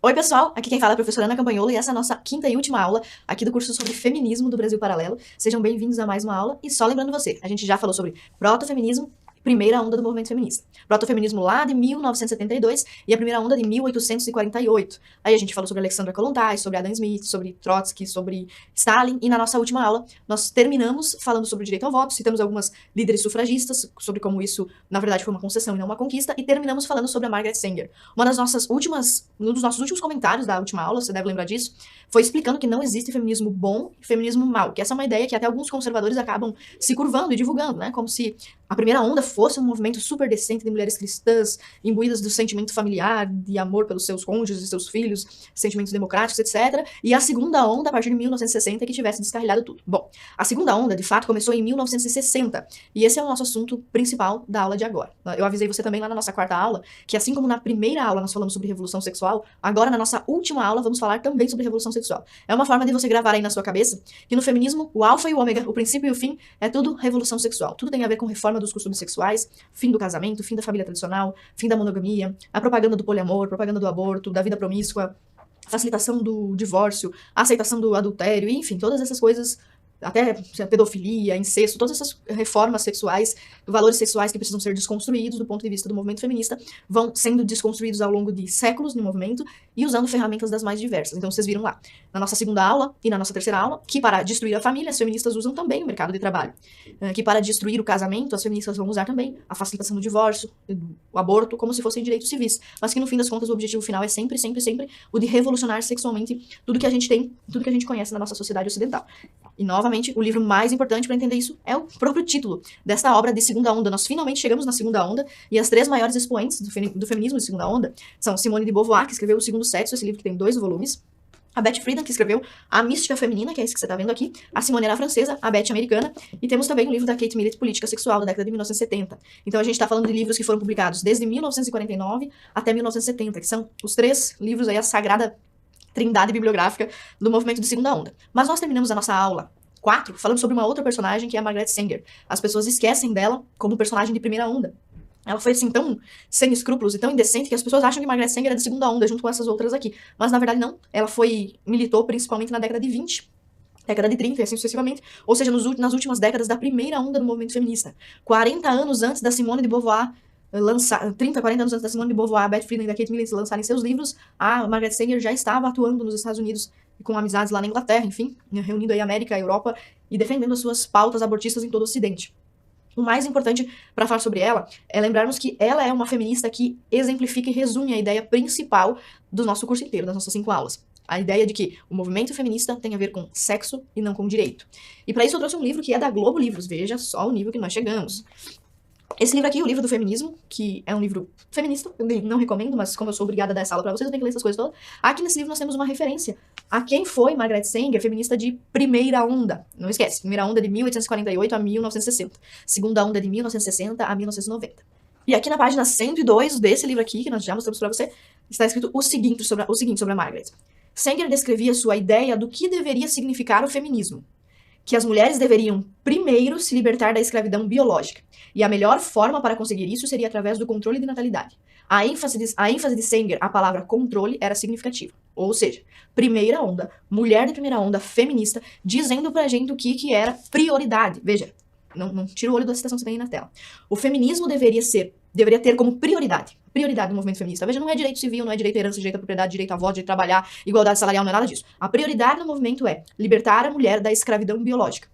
Oi, pessoal! Aqui quem fala é a professora Ana Campagnolo e essa é a nossa quinta e última aula aqui do curso sobre feminismo do Brasil Paralelo. Sejam bem-vindos a mais uma aula. E só lembrando você, a gente já falou sobre protofeminismo, primeira onda do movimento feminista. Protofeminismo lá de 1972 e a primeira onda de 1848. Aí a gente falou sobre Alexandra Kollontai, sobre Adam Smith, sobre Trotsky, sobre Stalin. E na nossa última aula, nós terminamos falando sobre o direito ao voto, citamos algumas líderes sufragistas, sobre como isso, na verdade, foi uma concessão e não uma conquista, e terminamos falando sobre a Margaret Sanger. Um dos nossos últimos comentários da última aula, você deve lembrar disso, foi explicando que não existe feminismo bom e feminismo mau, que essa é uma ideia que até alguns conservadores acabam se curvando e divulgando, né? Como se a primeira onda fosse um movimento super decente de mulheres cristãs, imbuídas do sentimento familiar, de amor pelos seus cônjuges e seus filhos, sentimentos democráticos, etc. E a segunda onda, a partir de 1960, que tivesse descarrilhado tudo. Bom, a segunda onda, de fato, começou em 1960, e esse é o nosso assunto principal da aula de agora. Eu avisei você também lá na nossa quarta aula, que assim como na primeira aula nós falamos sobre revolução sexual, agora na nossa última aula vamos falar também sobre revolução sexual. É uma forma de você gravar aí na sua cabeça que no feminismo, o alfa e o ômega, o princípio e o fim, é tudo revolução sexual. Tudo tem a ver com reforma dos costumes sexuais, fim do casamento, fim da família tradicional, fim da monogamia, a propaganda do poliamor, propaganda do aborto, da vida promíscua, facilitação do divórcio, a aceitação do adultério, enfim, todas essas coisas, até pedofilia, incesto, todas essas reformas sexuais, valores sexuais que precisam ser desconstruídos do ponto de vista do movimento feminista, vão sendo desconstruídos ao longo de séculos no movimento e usando ferramentas das mais diversas. Então vocês viram lá, na nossa segunda aula e na nossa terceira aula, que para destruir a família, as feministas usam também o mercado de trabalho. Que para destruir o casamento, as feministas vão usar também a facilitação do divórcio, o aborto, como se fossem direitos civis. Mas que no fim das contas o objetivo final é sempre o de revolucionar sexualmente tudo que a gente tem, tudo que a gente conhece na nossa sociedade ocidental. E, novamente, o livro mais importante para entender isso é o próprio título desta obra de segunda onda. Nós finalmente chegamos na segunda onda, e as três maiores expoentes do feminismo de segunda onda são Simone de Beauvoir, que escreveu O Segundo Sexo, esse livro que tem 2 volumes, a Beth Friedan, que escreveu A Mística Feminina, que é esse que você está vendo aqui, a Simone era francesa, a Beth americana, e temos também o livro da Kate Millett, Política Sexual, da década de 1970. Então a gente está falando de livros que foram publicados desde 1949 até 1970, que são os 3 livros aí, a sagrada trindade bibliográfica do movimento de segunda onda. Mas nós terminamos a nossa aula 4 falando sobre uma outra personagem, que é a Margaret Sanger. As pessoas esquecem dela como personagem de primeira onda. Ela foi assim tão sem escrúpulos e tão indecente que as pessoas acham que Margaret Sanger é de segunda onda, junto com essas outras aqui. Mas na verdade não. Ela militou principalmente na década de 20, década de 30 e assim sucessivamente, ou seja, nas últimas décadas da primeira onda do movimento feminista. 40 anos antes da Simone de Beauvoir 30, 40 anos antes da Simone de Beauvoir, a Beth Friedan e a Kate Millett lançarem seus livros, a Margaret Sanger já estava atuando nos Estados Unidos com amizades lá na Inglaterra, enfim, reunindo aí a América e a Europa e defendendo as suas pautas abortistas em todo o Ocidente. O mais importante para falar sobre ela é lembrarmos que ela é uma feminista que exemplifica e resume a ideia principal do nosso curso inteiro, das nossas 5 aulas. A ideia de que o movimento feminista tem a ver com sexo e não com direito. E para isso eu trouxe um livro que é da Globo Livros, veja só o nível que nós chegamos. Esse livro aqui, o livro do feminismo, que é um livro feminista, eu não recomendo, mas como eu sou obrigada a dar essa aula pra vocês, eu tenho que ler essas coisas todas. Aqui nesse livro nós temos uma referência a quem foi Margaret Sanger, feminista de primeira onda. Não esquece, primeira onda de 1848 a 1960. Segunda onda de 1960 a 1990. E aqui na página 102 desse livro aqui, que nós já mostramos pra você, está escrito o seguinte sobre a Margaret. Sanger descrevia sua ideia do que deveria significar o feminismo. Que as mulheres deveriam primeiro se libertar da escravidão biológica. E a melhor forma para conseguir isso seria através do controle de natalidade. A ênfase de Sanger, a palavra controle, era significativa. Ou seja, primeira onda, mulher de primeira onda, feminista, dizendo pra gente o que era prioridade. Veja, não tira o olho da citação que você tem aí na tela. O feminismo deveria ter como prioridade do movimento feminista. Veja, não é direito civil, não é direito à herança, direito à propriedade, direito à voto, direito a trabalhar, igualdade salarial, não é nada disso. A prioridade do movimento é libertar a mulher da escravidão biológica.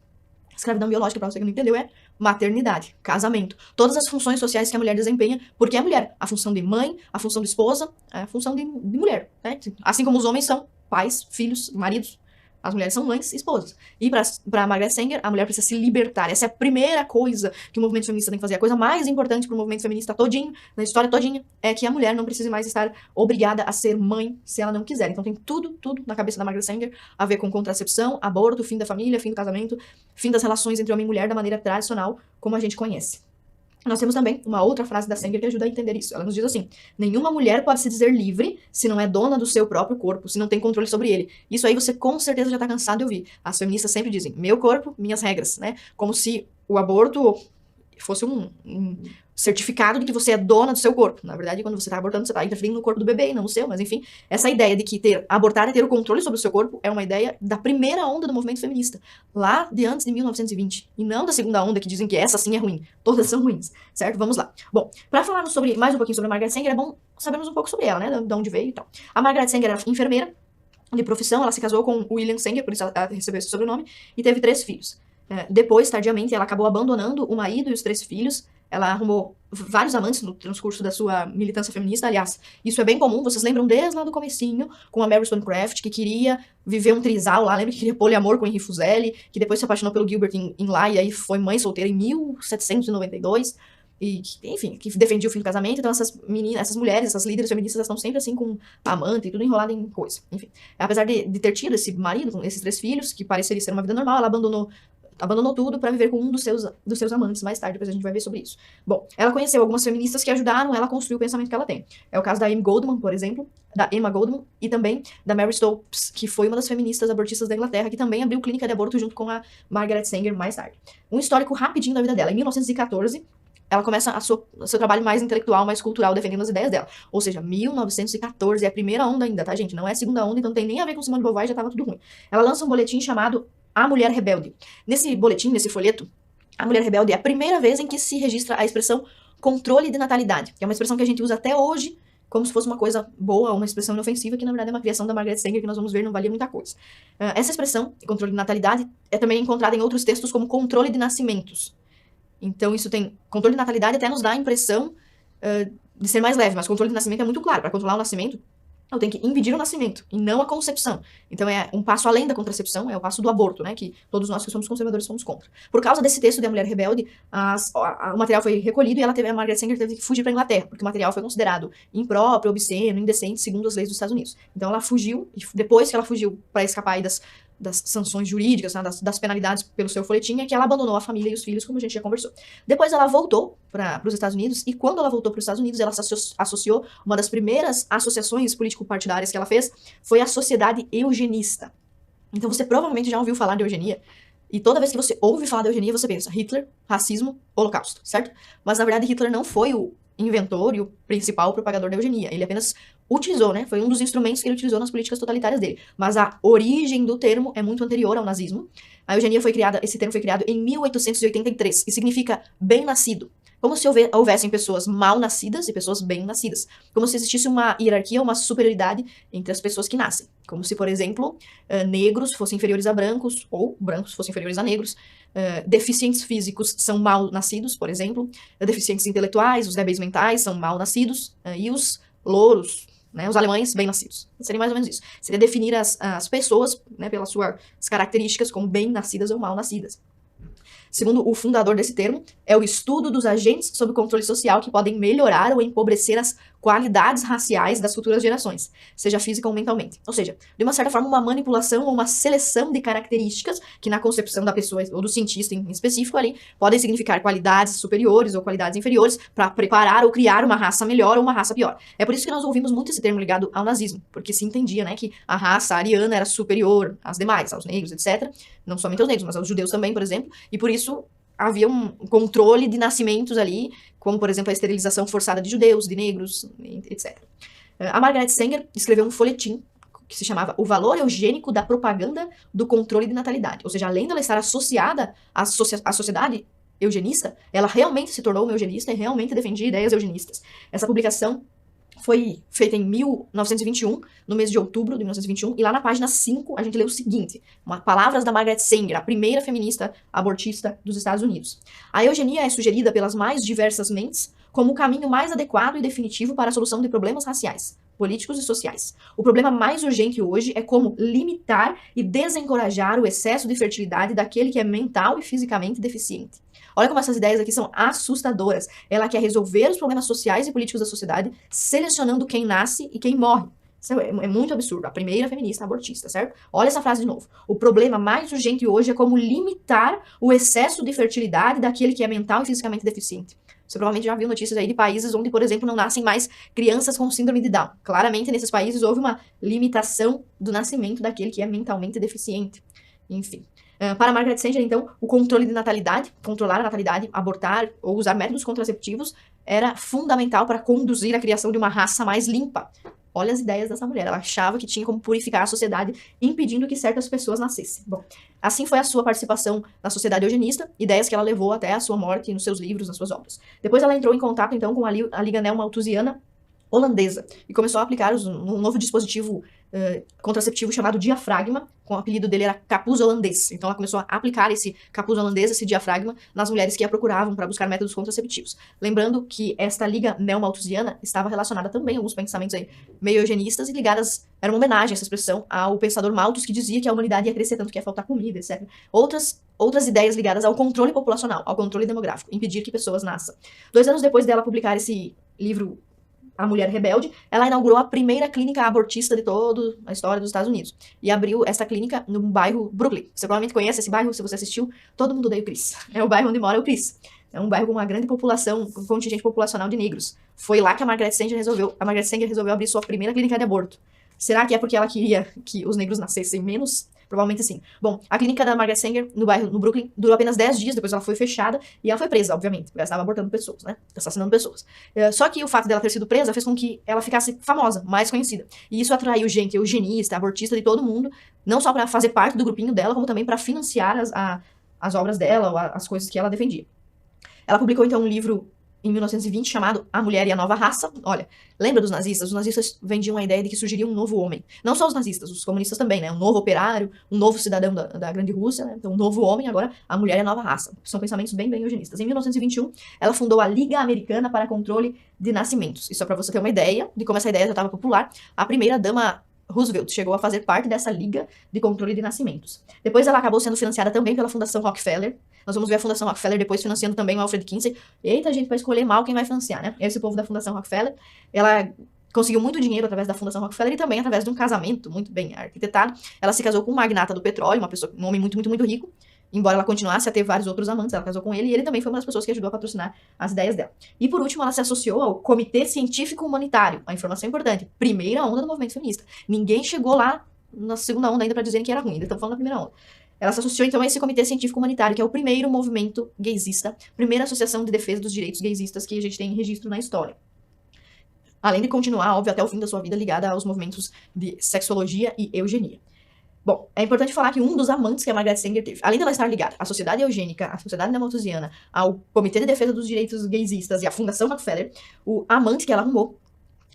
Escravidão biológica, para você que não entendeu, é maternidade, casamento. Todas as funções sociais que a mulher desempenha, porque é mulher. A função de mãe, a função de esposa, a função de mulher. Né? Assim como os homens são pais, filhos, maridos, as mulheres são mães e esposas. E para Margaret Sanger, a mulher precisa se libertar. Essa é a primeira coisa que o movimento feminista tem que fazer. A coisa mais importante para o movimento feminista todinho, na história todinha, é que a mulher não precise mais estar obrigada a ser mãe se ela não quiser. Então tem tudo na cabeça da Margaret Sanger a ver com contracepção, aborto, fim da família, fim do casamento, fim das relações entre homem e mulher da maneira tradicional, como a gente conhece. Nós temos também uma outra frase da Sanger que ajuda a entender isso. Ela nos diz assim: nenhuma mulher pode se dizer livre se não é dona do seu próprio corpo, se não tem controle sobre ele. Isso aí você com certeza já tá cansado de ouvir. As feministas sempre dizem, meu corpo, minhas regras, né? Como se o aborto fosse certificado de que você é dona do seu corpo. Na verdade, quando você está abortando, você está interferindo no corpo do bebê e não no seu, mas enfim, essa ideia de que abortar é ter o controle sobre o seu corpo é uma ideia da primeira onda do movimento feminista, lá de antes de 1920, e não da segunda onda, que dizem que essa sim é ruim. Todas são ruins, certo? Vamos lá. Bom, para falarmos mais um pouquinho sobre a Margaret Sanger, é bom sabermos um pouco sobre ela, né, de onde veio e tal. A Margaret Sanger era enfermeira de profissão, ela se casou com William Sanger, por isso ela recebeu esse sobrenome, e teve 3 filhos. Depois, tardiamente, ela acabou abandonando o marido e os 3 filhos. Ela arrumou vários amantes no transcurso da sua militância feminista. Aliás, isso é bem comum. Vocês lembram desde lá do comecinho, com a Mary Wollstonecraft, que queria viver um trisal lá. Lembra que queria poliamor com Henry Fuseli, que depois se apaixonou pelo Gilbert em lá, e aí foi mãe solteira em 1792. E, enfim, que defendia o fim do casamento. Então essas meninas, essas mulheres, essas líderes feministas, estão sempre assim com amante e tudo enrolado em coisa. Enfim, apesar de ter tido esse marido com esses 3 filhos, que pareceria ser uma vida normal, ela abandonou tudo para viver com um dos seus amantes mais tarde. Depois a gente vai ver sobre isso. Bom, ela conheceu algumas feministas que ajudaram ela a construir o pensamento que ela tem. É o caso da Amy Goldman, por exemplo, da Emma Goldman, e também da Mary Stopes, que foi uma das feministas abortistas da Inglaterra, que também abriu clínica de aborto junto com a Margaret Sanger mais tarde. Um histórico rapidinho da vida dela. Em 1914, ela começa o seu trabalho mais intelectual, mais cultural, defendendo as ideias dela. Ou seja, 1914 é a primeira onda ainda, tá, gente? Não é a segunda onda, então não tem nem a ver com Simone de Beauvoir, já tava tudo ruim. Ela lança um boletim chamado A Mulher Rebelde. Nesse boletim, nesse folheto, A Mulher Rebelde é a primeira vez em que se registra a expressão controle de natalidade, que é uma expressão que a gente usa até hoje como se fosse uma coisa boa, uma expressão inofensiva, que na verdade é uma criação da Margaret Sanger, que nós vamos ver não valia muita coisa. Essa expressão, controle de natalidade, é também encontrada em outros textos como controle de nascimentos. Então, isso tem... Controle de natalidade até nos dá a impressão de ser mais leve, mas controle de nascimento é muito claro. Para controlar o nascimento, eu tenho que impedir o nascimento, e não a concepção. Então, é um passo além da contracepção, é o passo do aborto, né? Que todos nós que somos conservadores somos contra. Por causa desse texto de A Mulher Rebelde, o material foi recolhido e a Margaret Sanger teve que fugir para a Inglaterra, porque o material foi considerado impróprio, obsceno, indecente, segundo as leis dos Estados Unidos. Então, ela fugiu, e depois que ela fugiu para escapar aí das sanções jurídicas, né, das penalidades pelo seu folhetim, é que ela abandonou a família e os filhos, como a gente já conversou. Depois ela voltou para os Estados Unidos, e quando ela voltou para os Estados Unidos, ela se associou, uma das primeiras associações político-partidárias que ela fez, foi a Sociedade Eugenista. Então você provavelmente já ouviu falar de eugenia, e toda vez que você ouve falar de eugenia, você pensa Hitler, racismo, holocausto, certo? Mas na verdade Hitler não foi o inventor e o principal propagador da eugenia. Ele apenas utilizou, né? Foi um dos instrumentos que ele utilizou nas políticas totalitárias dele. Mas a origem do termo é muito anterior ao nazismo. A eugenia esse termo foi criado em 1883 e significa bem-nascido. Como se houvessem pessoas mal nascidas e pessoas bem-nascidas. Como se existisse uma hierarquia, uma superioridade entre as pessoas que nascem. Como se, por exemplo, negros fossem inferiores a brancos, ou brancos fossem inferiores a negros. Deficientes físicos são mal nascidos, por exemplo. Deficientes intelectuais, os débeis mentais são mal nascidos. E os louros, né, os alemães bem-nascidos. Seria mais ou menos isso. Seria definir as pessoas, né, pelas suas características como bem-nascidas ou mal-nascidas. Segundo o fundador desse termo, é o estudo dos agentes sob controle social que podem melhorar ou empobrecer as qualidades raciais das futuras gerações, seja física ou mentalmente. Ou seja, de uma certa forma, uma manipulação ou uma seleção de características que na concepção da pessoa ou do cientista em específico ali, podem significar qualidades superiores ou qualidades inferiores para preparar ou criar uma raça melhor ou uma raça pior. É por isso que nós ouvimos muito esse termo ligado ao nazismo, porque se entendia, né, que a raça ariana era superior às demais, aos negros, etc. Não somente aos negros, mas aos judeus também, por exemplo, e por isso havia um controle de nascimentos ali, como, por exemplo, a esterilização forçada de judeus, de negros, etc. A Margaret Sanger escreveu um folhetim que se chamava O Valor Eugênico da Propaganda do Controle de Natalidade. Ou seja, além dela estar associada à sociedade eugenista, ela realmente se tornou uma eugenista e realmente defendia ideias eugenistas. Essa publicação foi feita em 1921, no mês de outubro de 1921, e lá na página 5 a gente lê o seguinte, palavras da Margaret Sanger, a primeira feminista abortista dos Estados Unidos. A eugenia é sugerida pelas mais diversas mentes como o caminho mais adequado e definitivo para a solução de problemas raciais, políticos e sociais. O problema mais urgente hoje é como limitar e desencorajar o excesso de fertilidade daquele que é mental e fisicamente deficiente. Olha como essas ideias aqui são assustadoras. Ela quer resolver os problemas sociais e políticos da sociedade, selecionando quem nasce e quem morre. Isso é muito absurdo. A primeira feminista abortista, certo? Olha essa frase de novo. O problema mais urgente hoje é como limitar o excesso de fertilidade daquele que é mental e fisicamente deficiente. Você provavelmente já viu notícias aí de países onde, por exemplo, não nascem mais crianças com síndrome de Down. Claramente, nesses países, houve uma limitação do nascimento daquele que é mentalmente deficiente. Enfim. Para Margaret Sanger, então, o controle de natalidade, controlar a natalidade, abortar ou usar métodos contraceptivos era fundamental para conduzir a criação de uma raça mais limpa. Olha as ideias dessa mulher. Ela achava que tinha como purificar a sociedade, impedindo que certas pessoas nascessem. Bom, assim foi a sua participação na sociedade eugenista, ideias que ela levou até a sua morte nos seus livros, nas suas obras. Depois ela entrou em contato, então, com a Liga Neo-Malthusiana holandesa e começou a aplicar um novo dispositivo contraceptivo chamado diafragma, com o apelido dele era capuz holandês. Então ela começou a aplicar esse capuz holandês, esse diafragma, nas mulheres que a procuravam para buscar métodos contraceptivos. Lembrando que esta liga neo-malthusiana estava relacionada também a alguns pensamentos aí meio eugenistas e ligadas, era uma homenagem, essa expressão, ao pensador Malthus, que dizia que a humanidade ia crescer tanto que ia faltar comida, etc. Outras ideias ligadas ao controle populacional, ao controle demográfico, impedir que pessoas nasçam. 2 anos depois dela publicar esse livro A Mulher Rebelde, ela inaugurou a primeira clínica abortista de toda a história dos Estados Unidos. E abriu essa clínica no bairro Brooklyn. Você provavelmente conhece esse bairro, se você assistiu. Todo mundo odeia o Chris. É o bairro onde mora o Chris. É um bairro com uma grande população, com um contingente populacional de negros. Foi lá que a Margaret Sanger resolveu abrir sua primeira clínica de aborto. Será que é porque ela queria que os negros nascessem menos? Provavelmente sim. Bom, a clínica da Margaret Sanger, no Brooklyn, durou apenas 10 dias, depois ela foi fechada, e ela foi presa, obviamente, porque ela estava abortando pessoas, né? Assassinando pessoas. Só que o fato dela ter sido presa fez com que ela ficasse famosa, mais conhecida. E isso atraiu gente eugenista, abortista de todo mundo, não só para fazer parte do grupinho dela, como também para financiar as obras dela, ou as coisas que ela defendia. Ela publicou, então, um livro em 1920, chamado A Mulher e a Nova Raça. Olha, lembra dos nazistas? Os nazistas vendiam a ideia de que surgiria um novo homem. Não só os nazistas, os comunistas também, né? Um novo operário, um novo cidadão da grande Rússia, né? Então, um novo homem, agora a mulher e a nova raça. São pensamentos bem eugenistas. Em 1921, ela fundou a Liga Americana para Controle de Nascimentos. E só para você ter uma ideia de como essa ideia já estava popular, a primeira-dama Roosevelt chegou a fazer parte dessa Liga de Controle de Nascimentos. Depois ela acabou sendo financiada também pela Fundação Rockefeller. Nós vamos ver a Fundação Rockefeller depois financiando também o Alfred Kinsey. Eita, gente, para escolher mal quem vai financiar, né? Esse povo da Fundação Rockefeller. Ela conseguiu muito dinheiro através da Fundação Rockefeller e também através de um casamento muito bem arquitetado. Ela se casou com um magnata do petróleo, um homem muito rico. Embora ela continuasse a ter vários outros amantes, ela casou com ele e ele também foi uma das pessoas que ajudou a patrocinar as ideias dela. E por último, ela se associou ao Comitê Científico Humanitário. Uma informação importante. Primeira onda do movimento feminista. Ninguém chegou lá na segunda onda ainda para dizer que era ruim, ainda estamos falando da primeira onda. Ela se associou então a esse Comitê Científico Humanitário, que é o primeiro movimento gaysista, primeira associação de defesa dos direitos gaysistas que a gente tem em registro na história. Além de continuar, óbvio, até o fim da sua vida ligada aos movimentos de sexologia e eugenia. Bom, é importante falar que um dos amantes que a Margaret Sanger teve, além dela estar ligada à Sociedade Eugênica, à Sociedade Neo-Malthusiana, ao Comitê de Defesa dos Direitos Gaysistas e à Fundação Rockefeller, o amante que ela arrumou,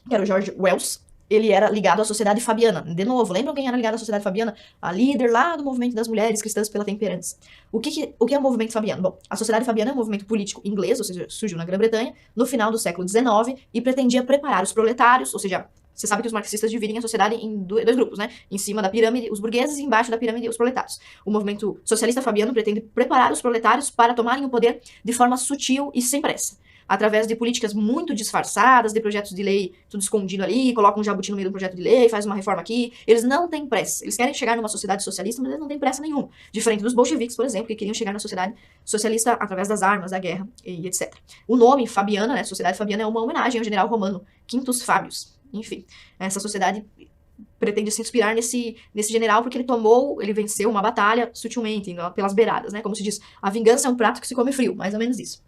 que era o George Wells, ele era ligado à Sociedade Fabiana. De novo, lembram quem era ligado à Sociedade Fabiana? A líder lá do movimento das mulheres cristãs pela temperança. O que é o movimento fabiano? Bom, a Sociedade Fabiana é um movimento político inglês, ou seja, surgiu na Grã-Bretanha, no final do século XIX, e pretendia preparar os proletários, ou seja, você sabe que os marxistas dividem a sociedade em dois grupos, né? Em cima da pirâmide, os burgueses, e embaixo da pirâmide, os proletários. O movimento socialista fabiano pretende preparar os proletários para tomarem o poder de forma sutil e sem pressa, através de políticas muito disfarçadas, de projetos de lei tudo escondido ali, colocam um jabuti no meio do projeto de lei, faz uma reforma aqui. Eles não têm pressa. Eles querem chegar numa sociedade socialista, mas eles não têm pressa nenhuma. Diferente dos bolcheviques, por exemplo, que queriam chegar na sociedade socialista através das armas, da guerra e etc. O nome Fabiana, né, Sociedade Fabiana, é uma homenagem ao general romano Quintus Fabius. Enfim, essa sociedade pretende se inspirar nesse general porque ele venceu uma batalha sutilmente, pelas beiradas, né? Como se diz, a vingança é um prato que se come frio, mais ou menos isso.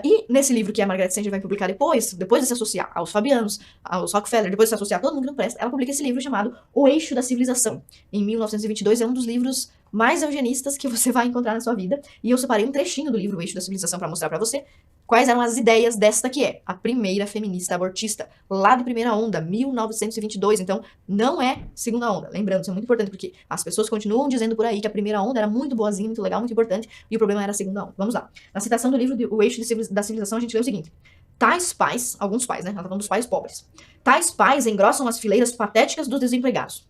E nesse livro que a Margaret Sanger vai publicar depois de se associar aos Fabianos, aos Rockefeller, depois de se associar a todo mundo que não presta, ela publica esse livro chamado O Eixo da Civilização. Em 1922, é um dos livros mais eugenistas que você vai encontrar na sua vida. E eu separei um trechinho do livro O Eixo da Civilização para mostrar para você quais eram as ideias desta que é a primeira feminista abortista, lá de primeira onda, 1922. Então, não é segunda onda. Lembrando, isso é muito importante, porque as pessoas continuam dizendo por aí que a primeira onda era muito boazinha, muito legal, muito importante, e o problema era a segunda onda. Vamos lá. Na citação do livro O Eixo da Civilização, a gente lê o seguinte: tais pais, alguns pais, né? Ela tá falando dos pais pobres. Tais pais engrossam as fileiras patéticas dos desempregados.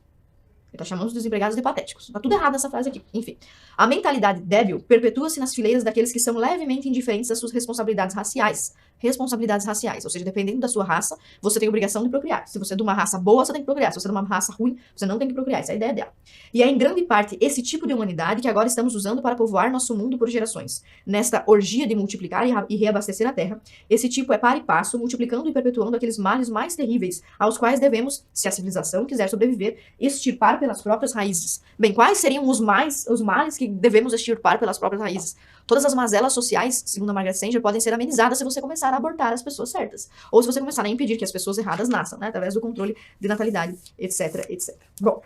Ele tá chamando os desempregados de patéticos. Tá tudo errado nessa frase aqui. Enfim. A mentalidade débil perpetua-se nas fileiras daqueles que são levemente indiferentes às suas responsabilidades raciais. responsabilidades raciais. Ou seja, dependendo da sua raça, você tem a obrigação de procriar. Se você é de uma raça boa, você tem que procriar. Se você é de uma raça ruim, você não tem que procriar. Essa é a ideia dela. E é em grande parte esse tipo de humanidade que agora estamos usando para povoar nosso mundo por gerações. Nesta orgia de multiplicar e reabastecer a terra, esse tipo é para e passo, multiplicando e perpetuando aqueles males mais terríveis, aos quais devemos, se a civilização quiser sobreviver, extirpar pelas próprias raízes. Bem, quais seriam os males que devemos extirpar pelas próprias raízes? Todas as mazelas sociais, segundo a Margaret Sanger, podem ser amenizadas se você começar a abortar as pessoas certas. Ou se você começar a impedir que as pessoas erradas nasçam, né? Através do controle de natalidade, etc, etc. Bom,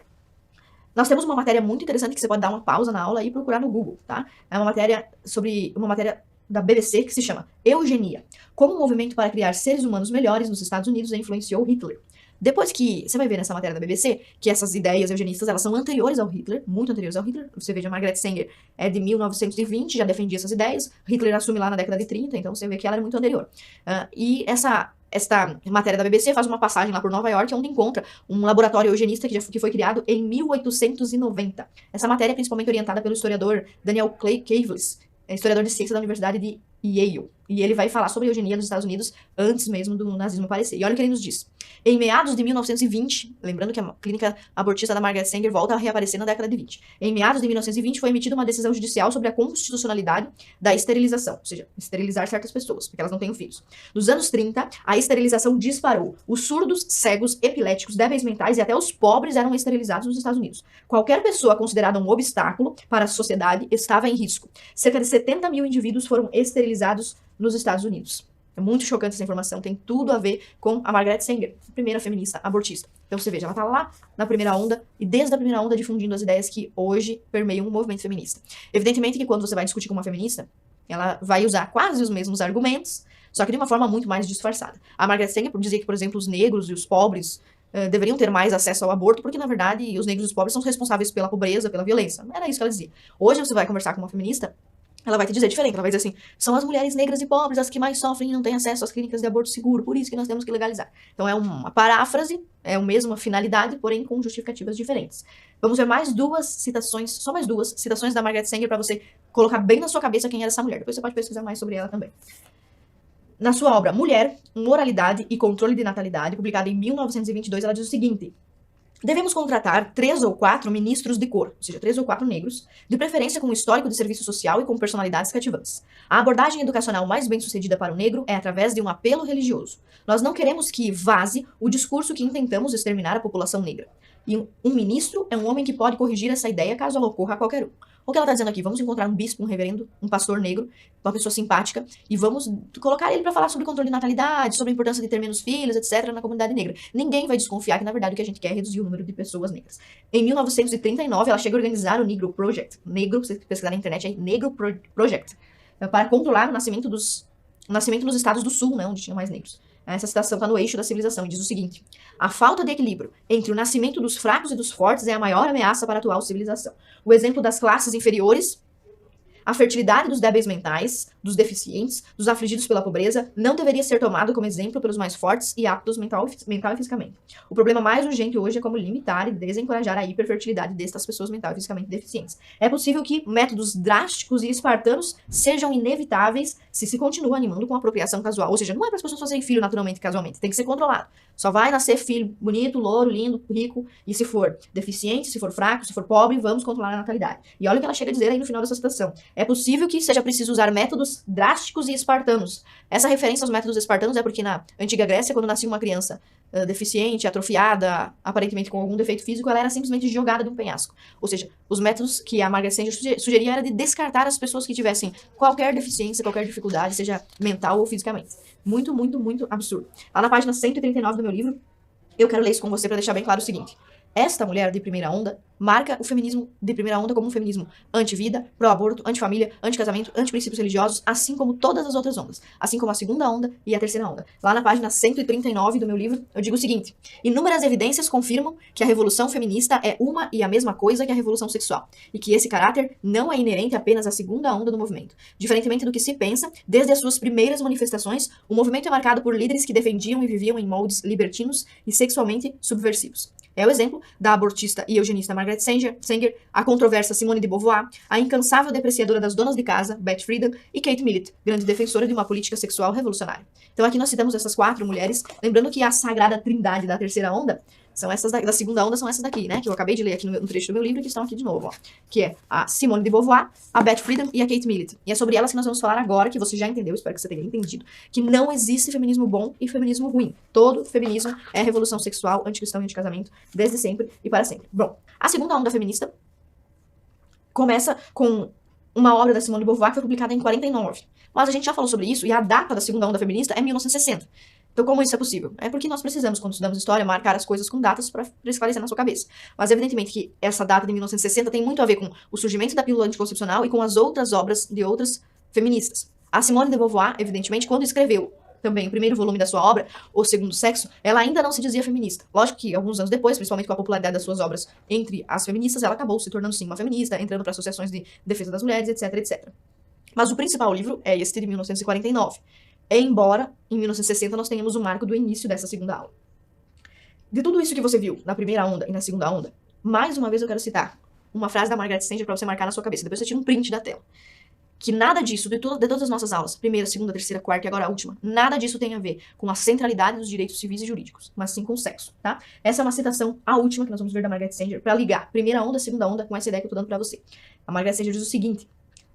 nós temos uma matéria muito interessante que você pode dar uma pausa na aula e procurar no Google, tá? É uma matéria da BBC que se chama Eugenia. Como um movimento para criar seres humanos melhores nos Estados Unidos influenciou Hitler. Depois que, você vai ver nessa matéria da BBC, que essas ideias eugenistas, elas são anteriores ao Hitler, muito anteriores ao Hitler. Você veja, Margaret Sanger é de 1920, já defendia essas ideias. Hitler assume lá na década de 30, então você vê que ela era muito anterior. E esta matéria da BBC faz uma passagem lá por Nova York, onde encontra um laboratório eugenista que foi criado em 1890. Essa matéria é principalmente orientada pelo historiador Daniel Cavlis, historiador de ciência da Universidade de Yale. E ele vai falar sobre a eugenia nos Estados Unidos antes mesmo do nazismo aparecer. E olha o que ele nos diz. Em meados de 1920, lembrando que a clínica abortista da Margaret Sanger volta a reaparecer na década de 20. Em meados de 1920 foi emitida uma decisão judicial sobre a constitucionalidade da esterilização, ou seja, esterilizar certas pessoas, porque elas não têm filhos. Nos anos 30, a esterilização disparou. Os surdos, cegos, epiléticos, débeis mentais e até os pobres eram esterilizados nos Estados Unidos. Qualquer pessoa considerada um obstáculo para a sociedade estava em risco. Cerca de 70 mil indivíduos foram esterilizados nos Estados Unidos. É muito chocante essa informação, tem tudo a ver com a Margaret Sanger, primeira feminista abortista. Então você veja, ela tá lá na primeira onda, e desde a primeira onda difundindo as ideias que hoje permeiam o movimento feminista. Evidentemente que quando você vai discutir com uma feminista, ela vai usar quase os mesmos argumentos, só que de uma forma muito mais disfarçada. A Margaret Sanger dizia que, por exemplo, os negros e os pobres deveriam ter mais acesso ao aborto, porque, na verdade, os negros e os pobres são responsáveis pela pobreza, pela violência. Era isso que ela dizia. Hoje você vai conversar com uma feminista, ela vai te dizer diferente, ela vai dizer assim, são as mulheres negras e pobres as que mais sofrem e não têm acesso às clínicas de aborto seguro, por isso que nós temos que legalizar. Então é uma paráfrase, é a mesma finalidade, porém com justificativas diferentes. Vamos ver mais duas citações, só mais duas citações da Margaret Sanger para você colocar bem na sua cabeça quem era essa mulher. Depois você pode pesquisar mais sobre ela também. Na sua obra Mulher, Moralidade e Controle de Natalidade, publicada em 1922, ela diz o seguinte: devemos contratar 3 ou 4 ministros de cor, ou seja, 3 ou 4 negros, de preferência com histórico de serviço social e com personalidades cativantes. A abordagem educacional mais bem-sucedida para o negro é através de um apelo religioso. Nós não queremos que vaze o discurso que intentamos exterminar a população negra. E um ministro é um homem que pode corrigir essa ideia caso ela ocorra a qualquer um. O que ela está dizendo aqui? Vamos encontrar um bispo, um reverendo, um pastor negro, uma pessoa simpática, e vamos colocar ele para falar sobre controle de natalidade, sobre a importância de ter menos filhos, etc., na comunidade negra. Ninguém vai desconfiar que, na verdade, o que a gente quer é reduzir o número de pessoas negras. Em 1939, ela chega a organizar o Negro Project. Negro, você pesquisar na internet aí, Negro Project. Para controlar o nascimento nos estados do sul, né, onde tinha mais negros. Essa citação está no eixo da civilização e diz o seguinte: a falta de equilíbrio entre o nascimento dos fracos e dos fortes é a maior ameaça para a atual civilização. O exemplo das classes inferiores, a fertilidade dos débeis mentais, dos deficientes, dos afligidos pela pobreza, não deveria ser tomado como exemplo pelos mais fortes e aptos mental e fisicamente. O problema mais urgente hoje é como limitar e desencorajar a hiperfertilidade destas pessoas mental e fisicamente deficientes. É possível que métodos drásticos e espartanos sejam inevitáveis se continua animando com a apropriação casual. Ou seja, não é para as pessoas fazerem filho naturalmente, casualmente. Tem que ser controlado. Só vai nascer filho bonito, louro, lindo, rico, e se for deficiente, se for fraco, se for pobre, vamos controlar a natalidade. E olha o que ela chega a dizer aí no final dessa citação. É possível que seja preciso usar métodos drásticos e espartanos. Essa referência aos métodos espartanos é porque na antiga Grécia, quando nascia uma criança deficiente, atrofiada, aparentemente com algum defeito físico, ela era simplesmente jogada de um penhasco. Ou seja, os métodos que a Margaret Sanger sugeria era de descartar as pessoas que tivessem qualquer deficiência, qualquer dificuldade, seja mental ou fisicamente. Muito, muito, muito absurdo. Lá na página 139 do meu livro, eu quero ler isso com você para deixar bem claro o seguinte: esta mulher de primeira onda marca o feminismo de primeira onda como um feminismo anti-vida, pró-aborto, anti-família, anti-casamento, anti-princípios religiosos, assim como todas as outras ondas, assim como a segunda onda e a terceira onda. Lá na página 139 do meu livro, eu digo o seguinte: inúmeras evidências confirmam que a revolução feminista é uma e a mesma coisa que a revolução sexual, e que esse caráter não é inerente apenas à segunda onda do movimento. Diferentemente do que se pensa, desde as suas primeiras manifestações, o movimento é marcado por líderes que defendiam e viviam em moldes libertinos e sexualmente subversivos. É o exemplo da abortista e eugenista Margaret Sanger, a controversa Simone de Beauvoir, a incansável depreciadora das donas de casa, Beth Friedan, e Kate Millett, grande defensora de uma política sexual revolucionária. Então aqui nós citamos essas 4 mulheres, lembrando que a sagrada trindade da terceira onda são essas da segunda onda, são essas daqui, né? Que eu acabei de ler aqui no trecho do meu livro, que estão aqui de novo, ó. Que é a Simone de Beauvoir, a Beth Friedan e a Kate Millett. E é sobre elas que nós vamos falar agora, que você já entendeu, espero que você tenha entendido, que não existe feminismo bom e feminismo ruim. Todo feminismo é revolução sexual, anticristão e anticasamento, desde sempre e para sempre. Bom, a segunda onda feminista começa com uma obra da Simone de Beauvoir que foi publicada em 49. Mas a gente já falou sobre isso, e a data da segunda onda feminista é 1960. Então, como isso é possível? É porque nós precisamos, quando estudamos história, marcar as coisas com datas para esclarecer na sua cabeça. Mas, evidentemente, que essa data de 1960 tem muito a ver com o surgimento da pílula anticoncepcional e com as outras obras de outras feministas. A Simone de Beauvoir, evidentemente, quando escreveu também o primeiro volume da sua obra, O Segundo Sexo, ela ainda não se dizia feminista. Lógico que, alguns anos depois, principalmente com a popularidade das suas obras entre as feministas, ela acabou se tornando, sim, uma feminista, entrando para associações de defesa das mulheres, etc, etc. Mas o principal livro é este de 1949. Embora, em 1960, nós tenhamos o marco do início dessa segunda aula. De tudo isso que você viu na primeira onda e na segunda onda, mais uma vez eu quero citar uma frase da Margaret Sanger para você marcar na sua cabeça. Depois você tira um print da tela. Que nada disso, de todas as nossas aulas, primeira, segunda, terceira, quarta e agora a última, nada disso tem a ver com a centralidade dos direitos civis e jurídicos, mas sim com o sexo, tá? Essa é uma citação, a última que nós vamos ver da Margaret Sanger, para ligar primeira onda, segunda onda com essa ideia que eu tô dando para você. A Margaret Sanger diz o seguinte: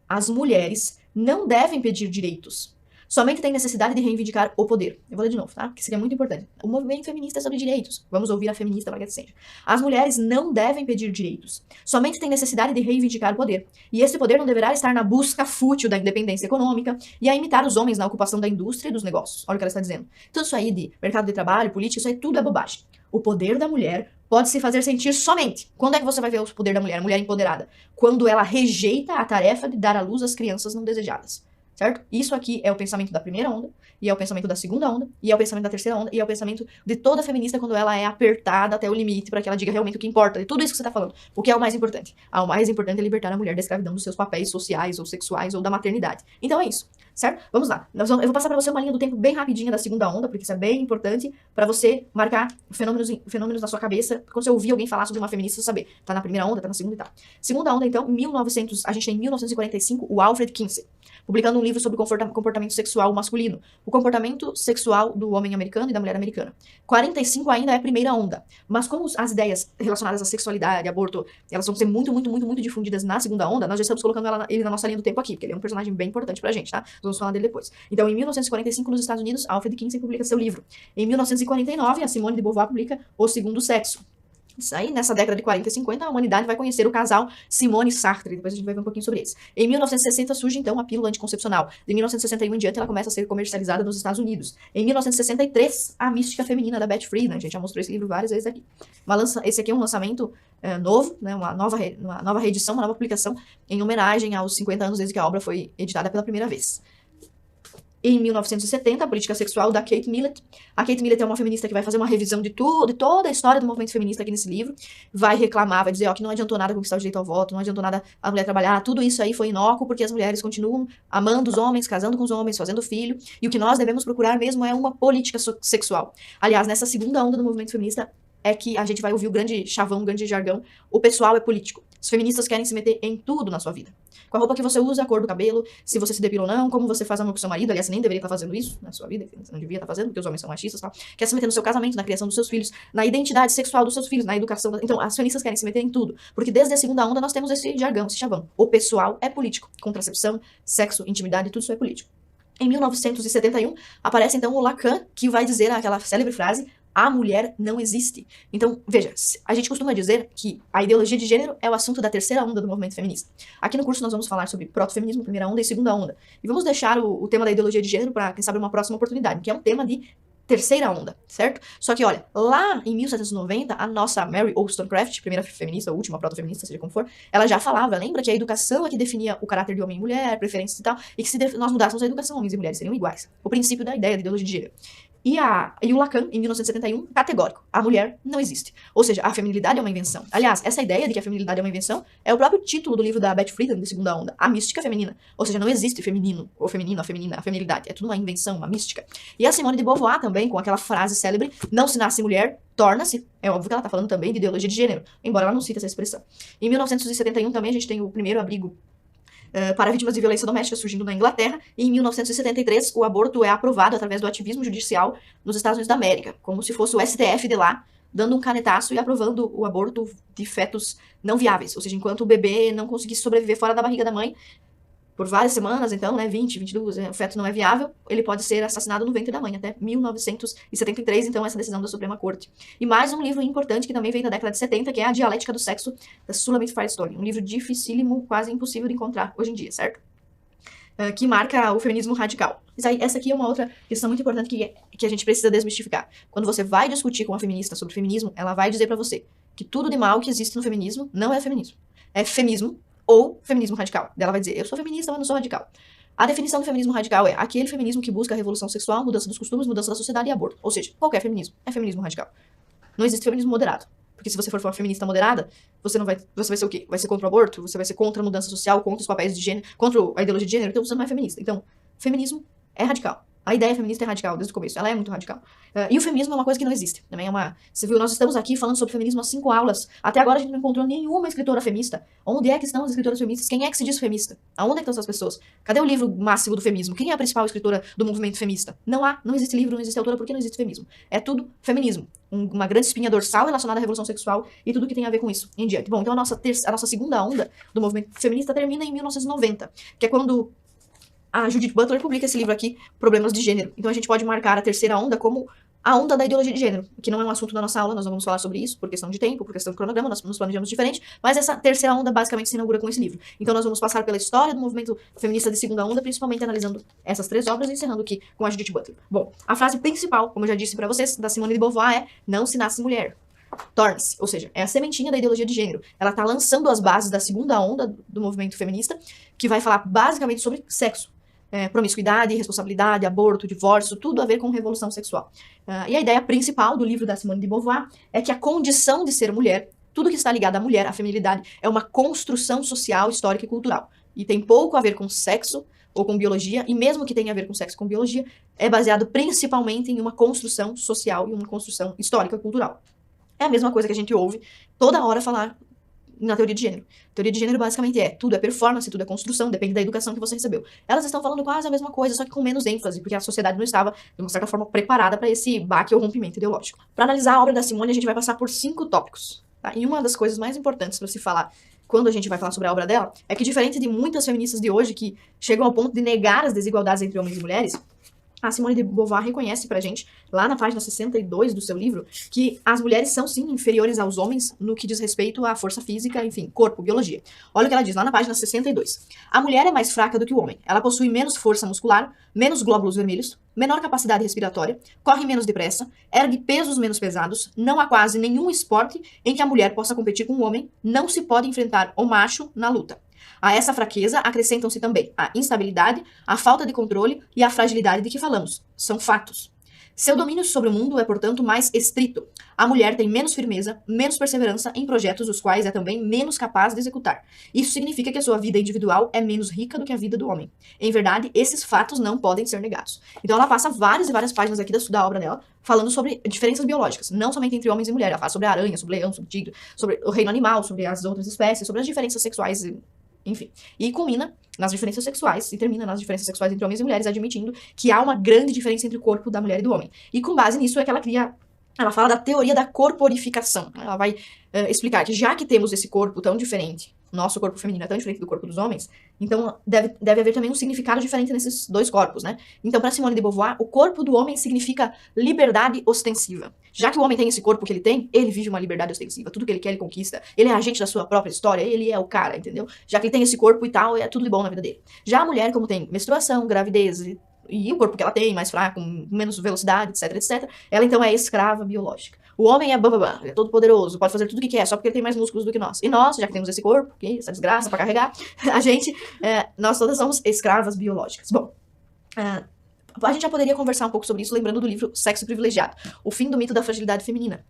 as mulheres não devem pedir direitos, somente têm necessidade de reivindicar o poder. Eu vou ler de novo, tá? Porque seria muito importante. O movimento feminista é sobre direitos. Vamos ouvir a feminista Margaret Sanger. As mulheres não devem pedir direitos, somente têm necessidade de reivindicar o poder. E esse poder não deverá estar na busca fútil da independência econômica e a imitar os homens na ocupação da indústria e dos negócios. Olha o que ela está dizendo. Então isso aí de mercado de trabalho, política, isso aí tudo é bobagem. O poder da mulher pode se fazer sentir somente. Quando é que você vai ver o poder da mulher, a mulher empoderada? Quando ela rejeita a tarefa de dar à luz às crianças não desejadas. Certo? Isso aqui é o pensamento da primeira onda, e é o pensamento da segunda onda, e é o pensamento da terceira onda, e é o pensamento de toda feminista quando ela é apertada até o limite para que ela diga realmente o que importa, de tudo isso que você tá falando. O que é o mais importante? O mais importante é libertar a mulher da escravidão dos seus papéis sociais ou sexuais ou da maternidade. Então é isso, certo? Vamos lá. Eu vou passar para você uma linha do tempo bem rapidinha da segunda onda, porque isso é bem importante para você marcar fenômenos na sua cabeça. Quando você ouvir alguém falar sobre uma feminista, você saber. Tá na primeira onda, tá na segunda e tal. Segunda onda, então, a gente tem em 1945 o Alfred Kinsey, publicando um livro sobre comportamento sexual masculino, o comportamento sexual do homem americano e da mulher americana. 45 ainda é a primeira onda, mas como as ideias relacionadas à sexualidade, aborto, elas vão ser muito, muito, muito, muito difundidas na segunda onda, nós já estamos colocando ele na nossa linha do tempo aqui, porque ele é um personagem bem importante pra gente, tá? Vamos falar dele depois. Então, em 1945, nos Estados Unidos, Alfred Kinsey publica seu livro. Em 1949, a Simone de Beauvoir publica O Segundo Sexo. Isso aí, nessa década de 40 e 50, a humanidade vai conhecer o casal Simone e Sartre. Depois a gente vai ver um pouquinho sobre isso. Em 1960 surge, então, a pílula anticoncepcional. De 1961 em diante, ela começa a ser comercializada nos Estados Unidos. Em 1963, a mística feminina da Beth Friedan. A gente já mostrou esse livro várias vezes aqui. Esse aqui é um lançamento novo, né, uma nova reedição, uma nova publicação, em homenagem aos 50 anos desde que a obra foi editada pela primeira vez. Em 1970, a política sexual da Kate Millett. A Kate Millett é uma feminista que vai fazer uma revisão de toda a história do movimento feminista aqui nesse livro. Vai reclamar, vai dizer que não adiantou nada conquistar o direito ao voto, não adiantou nada a mulher trabalhar. Tudo isso aí foi inócuo porque as mulheres continuam amando os homens, casando com os homens, fazendo filho. E o que nós devemos procurar mesmo é uma política sexual. Aliás, nessa segunda onda do movimento feminista é que a gente vai ouvir o grande chavão, o grande jargão. O pessoal é político. Os feministas querem se meter em tudo na sua vida. Com a roupa que você usa, a cor do cabelo, se você se depila ou não, como você faz amor com seu marido. Aliás, você nem deveria estar fazendo isso na sua vida, você não devia estar fazendo, porque os homens são machistas, tal. Quer se meter no seu casamento, na criação dos seus filhos, na identidade sexual dos seus filhos, na educação. Então, as feministas querem se meter em tudo. Porque desde a segunda onda nós temos esse jargão, esse chavão. O pessoal é político. Contracepção, sexo, intimidade, tudo isso é político. Em 1971, aparece então o Lacan, que vai dizer aquela célebre frase: a mulher não existe. Então, veja, a gente costuma dizer que a ideologia de gênero é o assunto da terceira onda do movimento feminista. Aqui no curso nós vamos falar sobre protofeminismo, primeira onda e segunda onda. E vamos deixar o tema da ideologia de gênero para, quem sabe, uma próxima oportunidade, que é um tema de terceira onda, certo? Só que, olha, lá em 1790, a nossa Mary Wollstonecraft, primeira feminista, última protofeminista, seja como for, ela já falava, lembra que a educação é que definia o caráter de homem e mulher, preferências e tal, e que se nós mudássemos a educação, homens e mulheres seriam iguais. O princípio da ideia de ideologia de gênero. E o Lacan, em 1971, categórico. A mulher não existe. Ou seja, a feminilidade é uma invenção. Aliás, essa ideia de que a feminilidade é uma invenção é o próprio título do livro da Beth Friedan, de Segunda Onda, A Mística Feminina. Ou seja, não existe feminino, ou feminino, a feminina, a feminilidade. É tudo uma invenção, uma mística. E a Simone de Beauvoir também, com aquela frase célebre, não se nasce mulher, torna-se. É óbvio que ela está falando também de ideologia de gênero, embora ela não cite essa expressão. Em 1971 também a gente tem o primeiro abrigo para vítimas de violência doméstica surgindo na Inglaterra, e em 1973 o aborto é aprovado através do ativismo judicial nos Estados Unidos da América, como se fosse o STF de lá, dando um canetaço e aprovando o aborto de fetos não viáveis, ou seja, enquanto o bebê não conseguisse sobreviver fora da barriga da mãe, por várias semanas, então, 20, 22, o feto não é viável, ele pode ser assassinado no ventre da mãe, até 1973, então, essa decisão da Suprema Corte. E mais um livro importante, que também veio da década de 70, que é A Dialética do Sexo, da Sulamit Firestone. Um livro dificílimo, quase impossível de encontrar hoje em dia, certo? Que marca o feminismo radical. Essa aqui é uma outra questão muito importante que a gente precisa desmistificar. Quando você vai discutir com uma feminista sobre feminismo, ela vai dizer pra você que tudo de mal que existe no feminismo não é feminismo. É feminismo ou feminismo radical. Ela vai dizer, eu sou feminista, mas não sou radical. A definição do feminismo radical é aquele feminismo que busca a revolução sexual, mudança dos costumes, mudança da sociedade e aborto. Ou seja, qualquer feminismo é feminismo radical. Não existe feminismo moderado. Porque se você for uma feminista moderada, você vai ser o quê? Vai ser contra o aborto? Você vai ser contra a mudança social, contra os papéis de gênero, contra a ideologia de gênero, então você não é feminista. Então, feminismo é radical. A ideia feminista é radical desde o começo, ela é muito radical. E o feminismo é uma coisa que não existe. Também é uma... Você viu, nós estamos aqui falando sobre feminismo há 5 aulas. Até agora a gente não encontrou nenhuma escritora feminista. Onde é que estão as escritoras feministas? Quem é que se diz feminista? Aonde é que estão essas pessoas? Cadê o livro máximo do feminismo? Quem é a principal escritora do movimento feminista? Não existe livro, não existe autora, porque não existe feminismo. É tudo feminismo. Uma grande espinha dorsal relacionada à revolução sexual e tudo que tem a ver com isso em diante. Bom, então a nossa segunda onda do movimento feminista termina em 1990, que é quando a Judith Butler publica esse livro aqui, Problemas de Gênero. Então a gente pode marcar a terceira onda como a onda da ideologia de gênero, que não é um assunto da nossa aula, nós não vamos falar sobre isso, por questão de tempo, por questão de cronograma, nós nos planejamos diferente, mas essa terceira onda basicamente se inaugura com esse livro. Então nós vamos passar pela história do movimento feminista de segunda onda, principalmente analisando essas 3 obras e encerrando aqui com a Judith Butler. Bom, a frase principal, como eu já disse pra vocês, da Simone de Beauvoir é: não se nasce mulher, torna-se. Ou seja, é a sementinha da ideologia de gênero. Ela tá lançando as bases da segunda onda do movimento feminista, que vai falar basicamente sobre sexo. Promiscuidade, responsabilidade, aborto, divórcio, tudo a ver com revolução sexual. E a ideia principal do livro da Simone de Beauvoir é que a condição de ser mulher, tudo que está ligado à mulher, à feminilidade, é uma construção social, histórica e cultural. E tem pouco a ver com sexo ou com biologia, e mesmo que tenha a ver com sexo e com biologia, é baseado principalmente em uma construção social e uma construção histórica e cultural. É a mesma coisa que a gente ouve toda hora falar na teoria de gênero. Teoria de gênero basicamente tudo é performance, tudo é construção, depende da educação que você recebeu. Elas estão falando quase a mesma coisa, só que com menos ênfase, porque a sociedade não estava, de uma certa forma, preparada para esse baque ou rompimento ideológico. Para analisar a obra da Simone, a gente vai passar por 5 tópicos. Tá? E uma das coisas mais importantes para se falar quando a gente vai falar sobre a obra dela é que, diferente de muitas feministas de hoje que chegam ao ponto de negar as desigualdades entre homens e mulheres, a Simone de Beauvoir reconhece pra gente, lá na página 62 do seu livro, que as mulheres são, sim, inferiores aos homens no que diz respeito à força física, enfim, corpo, biologia. Olha o que ela diz lá na página 62. A mulher é mais fraca do que o homem. Ela possui menos força muscular, menos glóbulos vermelhos, menor capacidade respiratória, corre menos depressa, ergue pesos menos pesados, não há quase nenhum esporte em que a mulher possa competir com o homem, não se pode enfrentar o macho na luta. A essa fraqueza acrescentam-se também a instabilidade, a falta de controle e a fragilidade de que falamos. São fatos. Seu domínio sobre o mundo é, portanto, mais estrito. A mulher tem menos firmeza, menos perseverança em projetos os quais é também menos capaz de executar. Isso significa que a sua vida individual é menos rica do que a vida do homem. Em verdade, esses fatos não podem ser negados. Então ela passa várias e várias páginas aqui da obra dela, falando sobre diferenças biológicas, não somente entre homens e mulheres. Ela fala sobre a aranha, sobre o leão, sobre o tigre, sobre o reino animal, sobre as outras espécies, sobre as diferenças sexuais, enfim. E culmina nas diferenças sexuais, e termina nas diferenças sexuais entre homens e mulheres, admitindo que há uma grande diferença entre o corpo da mulher e do homem. E com base nisso é que ela fala da teoria da corporificação. Ela vai explicar que já que temos esse corpo tão diferente, nosso corpo feminino é tão diferente do corpo dos homens, então deve haver também um significado diferente nesses 2 corpos, né? Então, para Simone de Beauvoir, o corpo do homem significa liberdade ostensiva. Já que o homem tem esse corpo que ele vive uma liberdade ostensiva. Tudo que ele quer, ele conquista. Ele é agente da sua própria história, ele é o cara, entendeu? Já que ele tem esse corpo e tal, é tudo de bom na vida dele. Já a mulher, como tem menstruação, gravidez e o corpo que ela tem, mais fraco, menos velocidade, etc, etc, ela então é escrava biológica. O homem é bababá, é todo poderoso, pode fazer tudo o que quer, só porque ele tem mais músculos do que nós. E nós, já que temos esse corpo, essa desgraça pra carregar, nós todas somos escravas biológicas. Bom, A gente já poderia conversar um pouco sobre isso, lembrando do livro Sexo Privilegiado, o fim do mito da fragilidade feminina.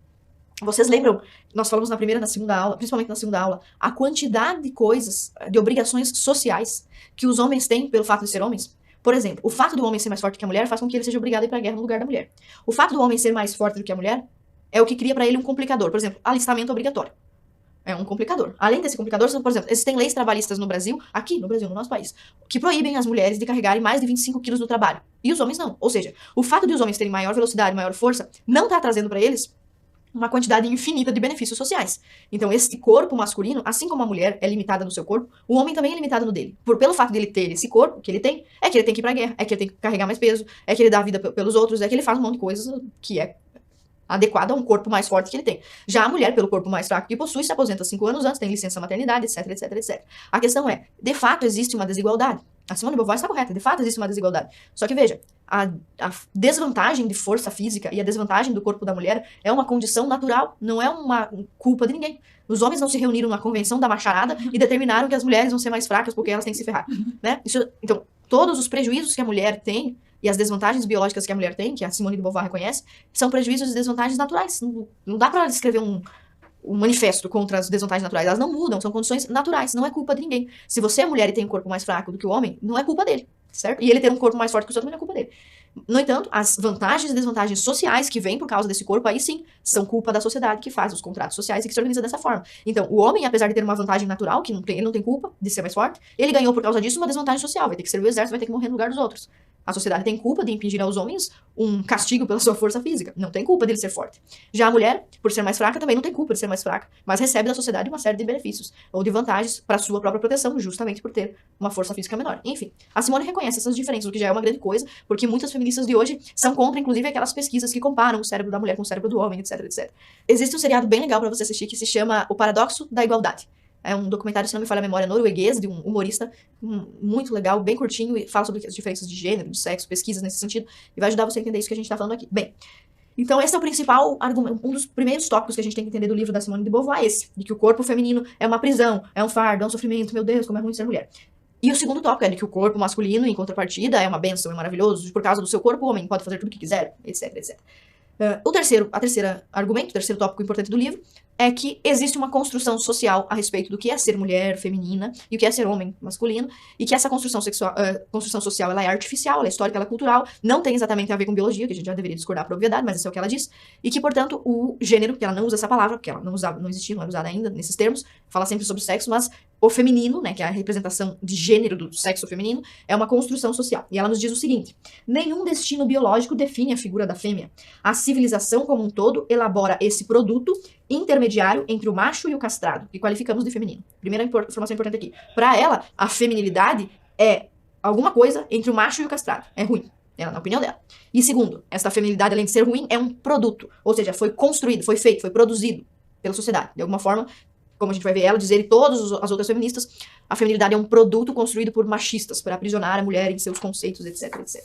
Vocês lembram, nós falamos na primeira e na segunda aula, principalmente na segunda aula, a quantidade de coisas, de obrigações sociais que os homens têm pelo fato de ser homens? Por exemplo, o fato do homem ser mais forte que a mulher faz com que ele seja obrigado a ir pra guerra no lugar da mulher. O fato do homem ser mais forte do que a mulher é o que cria pra ele um complicador. Por exemplo, alistamento obrigatório. É um complicador. Além desse complicador, por exemplo, existem leis trabalhistas no Brasil, aqui no Brasil, no nosso país, que proíbem as mulheres de carregarem mais de 25 quilos no trabalho. E os homens não. Ou seja, o fato de os homens terem maior velocidade, maior força, não tá trazendo pra eles uma quantidade infinita de benefícios sociais. Então, esse corpo masculino, assim como a mulher é limitada no seu corpo, o homem também é limitado no dele. Pelo fato dele ter esse corpo que ele tem, é que ele tem que ir pra guerra, é que ele tem que carregar mais peso, é que ele dá a vida pelos outros, é que ele faz um monte de coisas que é adequado a um corpo mais forte que ele tem. Já a mulher, pelo corpo mais fraco que possui, se aposenta 5 anos antes, tem licença maternidade, etc, etc, etc. A questão é, de fato existe uma desigualdade. A Simone de Beauvoir está correta, de fato existe uma desigualdade. Só que veja, a desvantagem de força física e a desvantagem do corpo da mulher é uma condição natural, não é uma culpa de ninguém. Os homens não se reuniram na convenção da macharada e determinaram que as mulheres vão ser mais fracas porque elas têm que se ferrar, né? Então, todos os prejuízos que a mulher tem e as desvantagens biológicas que a mulher tem, que a Simone de Beauvoir reconhece, são prejuízos e desvantagens naturais. Não dá pra escrever um manifesto contra as desvantagens naturais. Elas não mudam, são condições naturais, não é culpa de ninguém. Se você é mulher e tem um corpo mais fraco do que o homem, não é culpa dele, certo? E ele ter um corpo mais forte que o seu também não é culpa dele. No entanto, as vantagens e desvantagens sociais que vêm por causa desse corpo, aí sim, são culpa da sociedade que faz os contratos sociais e que se organiza dessa forma. Então, o homem, apesar de ter uma vantagem natural, que ele não tem culpa de ser mais forte, ele ganhou por causa disso uma desvantagem social, vai ter que servir o exército, vai ter que morrer no lugar dos outros. A sociedade tem culpa de impingir aos homens um castigo pela sua força física. Não tem culpa dele ser forte. Já a mulher, por ser mais fraca, também não tem culpa de ser mais fraca, mas recebe da sociedade uma série de benefícios ou de vantagens para sua própria proteção, justamente por ter uma força física menor. Enfim, a Simone reconhece essas diferenças, o que já é uma grande coisa, porque muitas feministas de hoje são contra, inclusive, aquelas pesquisas que comparam o cérebro da mulher com o cérebro do homem, etc, etc. Existe um seriado bem legal para você assistir que se chama O Paradoxo da Igualdade. É um documentário, se não me falha a memória, norueguês, de um humorista muito legal, bem curtinho, e fala sobre as diferenças de gênero, de sexo, pesquisas nesse sentido, e vai ajudar você a entender isso que a gente tá falando aqui. Bem, então esse é o principal argumento, um dos primeiros tópicos que a gente tem que entender do livro da Simone de Beauvoir, esse, de que o corpo feminino é uma prisão, é um fardo, é um sofrimento, meu Deus, como é ruim ser mulher. E o segundo tópico é de que o corpo masculino, em contrapartida, é uma bênção, é maravilhoso, por causa do seu corpo, o homem pode fazer tudo o que quiser, etc, etc. O terceiro argumento, o terceiro tópico importante do livro, é que existe uma construção social a respeito do que é ser mulher feminina e o que é ser homem masculino, e que essa construção social ela é artificial, ela é histórica, ela é cultural, não tem exatamente a ver com biologia, que a gente já deveria discordar por obviedade, mas isso é o que ela diz, e que, portanto, o gênero, que ela não usa essa palavra, porque ela não existia, não era usada ainda nesses termos, fala sempre sobre sexo, mas o feminino, né, que é a representação de gênero do sexo feminino, é uma construção social. E ela nos diz o seguinte: nenhum destino biológico define a figura da fêmea. A civilização como um todo elabora esse produto intermediário entre o macho e o castrado, que qualificamos de feminino. Primeira informação importante aqui. Para ela, a feminilidade é alguma coisa entre o macho e o castrado. É ruim. Ela, na opinião dela. E segundo, essa feminilidade, além de ser ruim, é um produto. Ou seja, foi construído, foi feito, foi produzido pela sociedade. De alguma forma, como a gente vai ver ela dizer, e todas as outras feministas, a feminilidade é um produto construído por machistas para aprisionar a mulher em seus conceitos, etc, etc.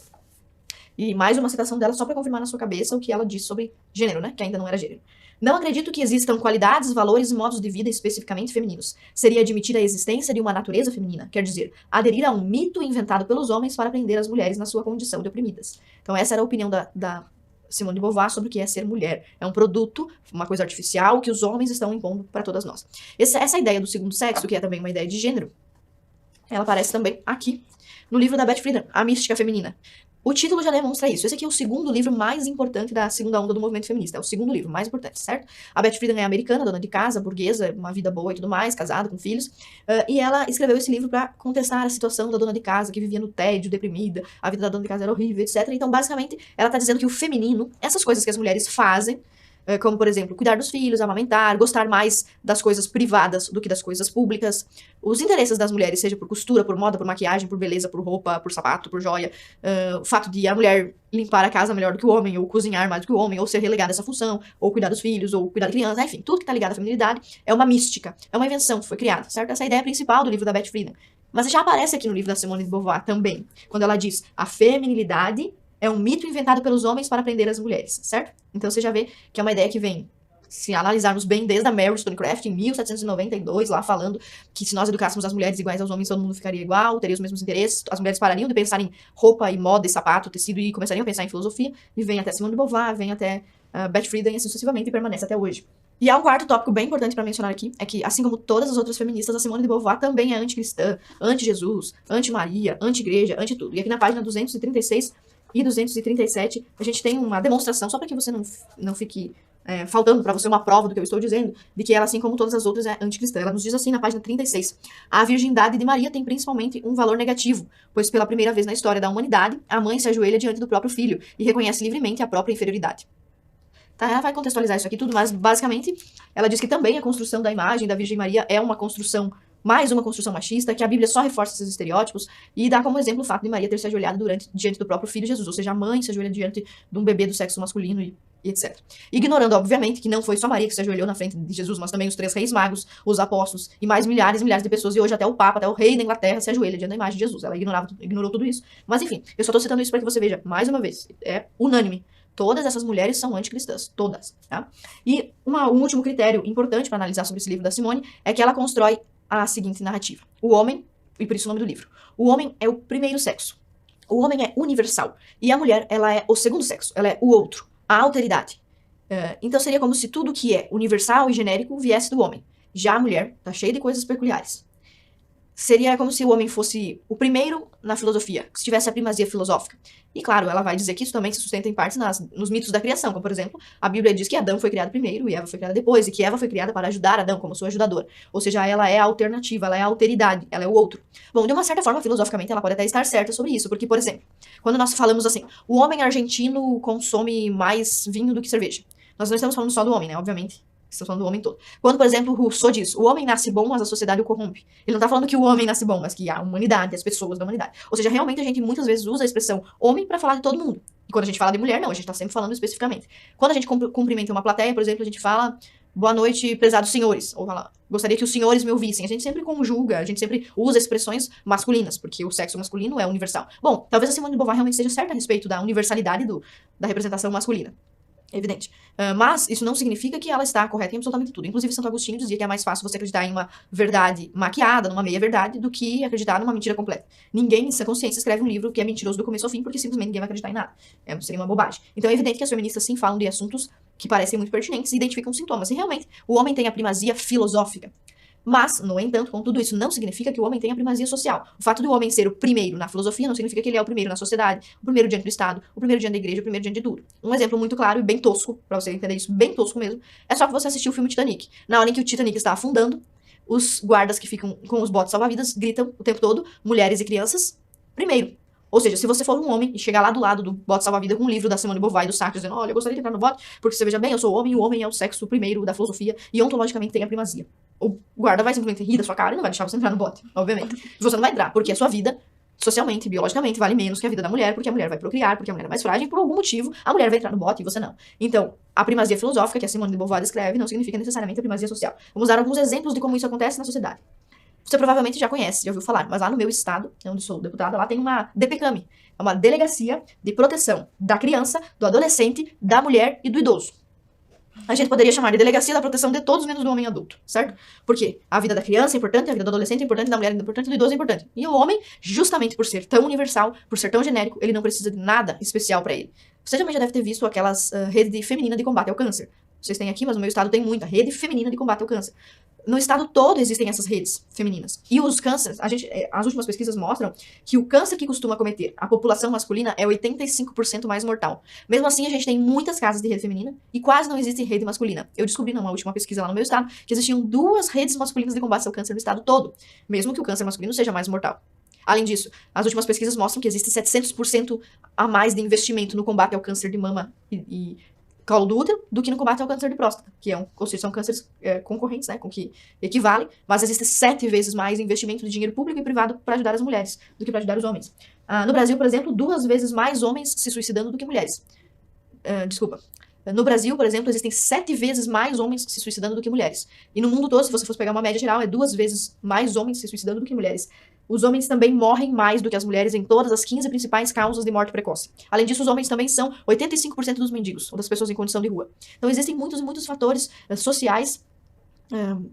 E mais uma citação dela só para confirmar na sua cabeça o que ela disse sobre gênero, né? Que ainda não era gênero. Não acredito que existam qualidades, valores e modos de vida especificamente femininos. Seria admitir a existência de uma natureza feminina, quer dizer, aderir a um mito inventado pelos homens para prender as mulheres na sua condição de oprimidas. Então essa era a opinião da Simone de Beauvoir sobre o que é ser mulher. É um produto, uma coisa artificial que os homens estão impondo para todas nós. Essa ideia do segundo sexo, que é também uma ideia de gênero, ela aparece também aqui no livro da Beth Friedan, A Mística Feminina. O título já demonstra isso. Esse aqui é o segundo livro mais importante da segunda onda do movimento feminista. É o segundo livro mais importante, certo? A Beth Friedan é americana, dona de casa, burguesa, uma vida boa e tudo mais, casada, com filhos. E ela escreveu esse livro para contestar a situação da dona de casa, que vivia no tédio, deprimida, a vida da dona de casa era horrível, etc. Então, basicamente, ela tá dizendo que o feminino, essas coisas que as mulheres fazem, como, por exemplo, cuidar dos filhos, amamentar, gostar mais das coisas privadas do que das coisas públicas. Os interesses das mulheres, seja por costura, por moda, por maquiagem, por beleza, por roupa, por sapato, por joia. O fato de a mulher limpar a casa melhor do que o homem, ou cozinhar mais do que o homem, ou ser relegada a essa função, ou cuidar dos filhos, ou cuidar da criança, enfim, tudo que tá ligado à feminilidade é uma mística, é uma invenção que foi criada, certo? Essa é a ideia principal do livro da Beth Friedan. Mas já aparece aqui no livro da Simone de Beauvoir também, quando ela diz a feminilidade é um mito inventado pelos homens para prender as mulheres, certo? Então você já vê que é uma ideia que vem se analisarmos bem, desde a Mary Wollstonecraft, em 1792, lá falando que se nós educássemos as mulheres iguais aos homens, todo mundo ficaria igual, teria os mesmos interesses, as mulheres parariam de pensar em roupa e moda e sapato, tecido, e começariam a pensar em filosofia, e vem até Simone de Beauvoir, vem até Beth Friedan, e assim sucessivamente, e permanece até hoje. E há um quarto tópico bem importante para mencionar aqui, é que, assim como todas as outras feministas, a Simone de Beauvoir também é anticristã, anti-Jesus, anti-Maria, anti-igreja, anti-tudo. E aqui na página 236 e 237, a gente tem uma demonstração, só para que você não fique faltando para você uma prova do que eu estou dizendo, de que ela, assim como todas as outras, é anticristã. Ela nos diz assim na página 36, a virgindade de Maria tem principalmente um valor negativo, pois pela primeira vez na história da humanidade, a mãe se ajoelha diante do próprio filho e reconhece livremente a própria inferioridade. Tá, ela vai contextualizar isso aqui tudo, mas basicamente ela diz que também a construção da imagem da Virgem Maria é uma construção, mais uma construção machista, que a Bíblia só reforça esses estereótipos e dá como exemplo o fato de Maria ter se ajoelhado diante do próprio filho Jesus, ou seja, a mãe se ajoelha diante de um bebê do sexo masculino e etc. Ignorando, obviamente, que não foi só Maria que se ajoelhou na frente de Jesus, mas também os 3 reis magos, os apóstolos e mais milhares e milhares de pessoas, e hoje até o Papa, até o rei da Inglaterra se ajoelha diante da imagem de Jesus. Ela ignorou tudo isso. Mas enfim, eu só tô citando isso para que você veja, mais uma vez, é unânime. Todas essas mulheres são anticristãs, todas, tá? E um último critério importante para analisar sobre esse livro da Simone é que ela constrói a seguinte narrativa. O homem, e por isso o nome do livro, o homem é o primeiro sexo. O homem é universal. E a mulher, ela é o segundo sexo, ela é o outro, a alteridade. Então seria como se tudo que é universal e genérico viesse do homem. Já a mulher tá cheia de coisas peculiares. Seria como se o homem fosse o primeiro na filosofia, se tivesse a primazia filosófica. E claro, ela vai dizer que isso também se sustenta em parte nos mitos da criação, como por exemplo, a Bíblia diz que Adão foi criado primeiro e Eva foi criada depois, e que Eva foi criada para ajudar Adão como sua ajudadora. Ou seja, ela é a alternativa, ela é a alteridade, ela é o outro. Bom, de uma certa forma, filosoficamente, ela pode até estar certa sobre isso, porque, por exemplo, quando nós falamos assim, o homem argentino consome mais vinho do que cerveja. Nós não estamos falando só do homem, né, obviamente. Estamos falando do homem todo. Quando, por exemplo, Rousseau diz, o homem nasce bom, mas a sociedade o corrompe. Ele não está falando que o homem nasce bom, mas que a humanidade, as pessoas da humanidade. Ou seja, realmente a gente muitas vezes usa a expressão homem para falar de todo mundo. E quando a gente fala de mulher, não, a gente está sempre falando especificamente. Quando a gente cumprimenta uma plateia, por exemplo, a gente fala boa noite, prezados senhores. Ou fala, gostaria que os senhores me ouvissem. A gente sempre conjuga, a gente sempre usa expressões masculinas, porque o sexo masculino é universal. Bom, talvez a Simone de Beauvoir realmente seja certa a respeito da universalidade da representação masculina. Evidente. Mas isso não significa que ela está correta em absolutamente tudo. Inclusive, Santo Agostinho dizia que é mais fácil você acreditar em uma verdade maquiada, numa meia-verdade, do que acreditar numa mentira completa. Ninguém, em sua consciência, escreve um livro que é mentiroso do começo ao fim, porque simplesmente ninguém vai acreditar em nada. Seria uma bobagem. Então é evidente que as feministas sim falam de assuntos que parecem muito pertinentes e identificam sintomas. E realmente, o homem tem a primazia filosófica. Mas, no entanto, contudo, isso não significa que o homem tenha primazia social. O fato do homem ser o primeiro na filosofia não significa que ele é o primeiro na sociedade, o primeiro diante do Estado, o primeiro diante da igreja, o primeiro diante de tudo. Um exemplo muito claro e bem tosco, pra você entender isso, bem tosco mesmo, é só que você assistiu o filme Titanic. Na hora em que o Titanic está afundando, os guardas que ficam com os botes salva-vidas gritam o tempo todo, mulheres e crianças, primeiro. Ou seja, se você for um homem e chegar lá do lado do bote salva-vida com um livro da Simone de Beauvoir e do Sartre dizendo, olha, eu gostaria de entrar no bote, porque você veja bem, eu sou homem e o homem é o sexo primeiro da filosofia e ontologicamente tem a primazia. O guarda vai simplesmente rir da sua cara e não vai deixar você entrar no bote, obviamente. Você não vai entrar, porque a sua vida, socialmente, biologicamente, vale menos que a vida da mulher, porque a mulher vai procriar, porque a mulher é mais frágil, e por algum motivo a mulher vai entrar no bote e você não. Então, a primazia filosófica que a Simone de Beauvoir descreve não significa necessariamente a primazia social. Vamos dar alguns exemplos de como isso acontece na sociedade. Você provavelmente já conhece, já ouviu falar, mas lá no meu estado, onde sou deputada, lá tem uma DPCAM, é uma Delegacia de Proteção da Criança, do Adolescente, da Mulher e do Idoso. A gente poderia chamar de Delegacia da Proteção de todos menos do homem adulto, certo? Porque a vida da criança é importante, a vida do adolescente é importante, da mulher é importante, do idoso é importante. E o homem, justamente por ser tão universal, por ser tão genérico, ele não precisa de nada especial pra ele. Você também já deve ter visto aquelas redes feminina de combate ao câncer. Vocês têm aqui, mas no meu estado tem muita rede feminina de combate ao câncer. No estado todo existem essas redes femininas. E os cânceres, as últimas pesquisas mostram que o câncer que costuma acometer a população masculina é 85% mais mortal. Mesmo assim, a gente tem muitas casas de rede feminina e quase não existe rede masculina. Eu descobri numa última pesquisa lá no meu estado que existiam 2 redes masculinas de combate ao câncer no estado todo, mesmo que o câncer masculino seja mais mortal. Além disso, as últimas pesquisas mostram que existe 700% a mais de investimento no combate ao câncer de mama e colo do útero do que no combate ao câncer de próstata, que ou seja, são cânceres concorrentes, né, com que equivalem, mas existe 7 vezes mais investimento de dinheiro público e privado para ajudar as mulheres do que para ajudar os homens. No Brasil, por exemplo, 2 vezes mais homens se suicidando do que mulheres. No Brasil, por exemplo, existem 7 vezes mais homens se suicidando do que mulheres. E no mundo todo, se você fosse pegar uma média geral, é 2 vezes mais homens se suicidando do que mulheres. Os homens também morrem mais do que as mulheres em todas as 15 principais causas de morte precoce. Além disso, os homens também são 85% dos mendigos, ou das pessoas em condição de rua. Então, existem muitos e muitos fatores sociais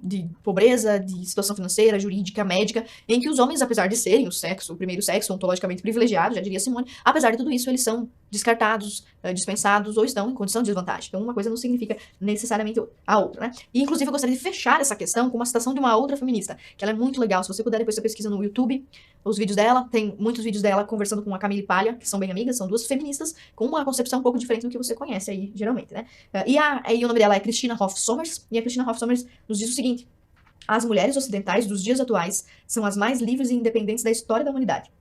de pobreza, de situação financeira, jurídica, médica, em que os homens, apesar de serem o primeiro sexo, ontologicamente privilegiado, já diria Simone, apesar de tudo isso, eles são descartados, dispensados ou estão em condição de desvantagem. Então, uma coisa não significa necessariamente a outra, né? E, inclusive, eu gostaria de fechar essa questão com uma citação de uma outra feminista, que ela é muito legal. Se você puder, depois você pesquisa no YouTube os vídeos dela, tem muitos vídeos dela conversando com a Camille Paglia, que são bem amigas, são duas feministas, com uma concepção um pouco diferente do que você conhece aí, geralmente, né? E o nome dela é Christina Hoff Sommers, e a Christina Hoff Sommers nos diz o seguinte: as mulheres ocidentais dos dias atuais são as mais livres e independentes da história da humanidade.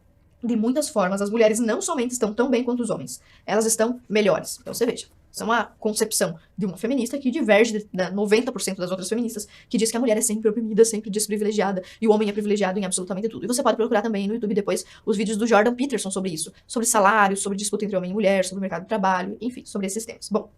De muitas formas, as mulheres não somente estão tão bem quanto os homens, elas estão melhores. Então você veja, isso é uma concepção de uma feminista que diverge de 90% das outras feministas, que diz que a mulher é sempre oprimida, sempre desprivilegiada, e o homem é privilegiado em absolutamente tudo. E você pode procurar também no YouTube depois os vídeos do Jordan Peterson sobre isso, sobre salário, sobre disputa entre homem e mulher, sobre o mercado de trabalho, enfim, sobre esses temas. Bom,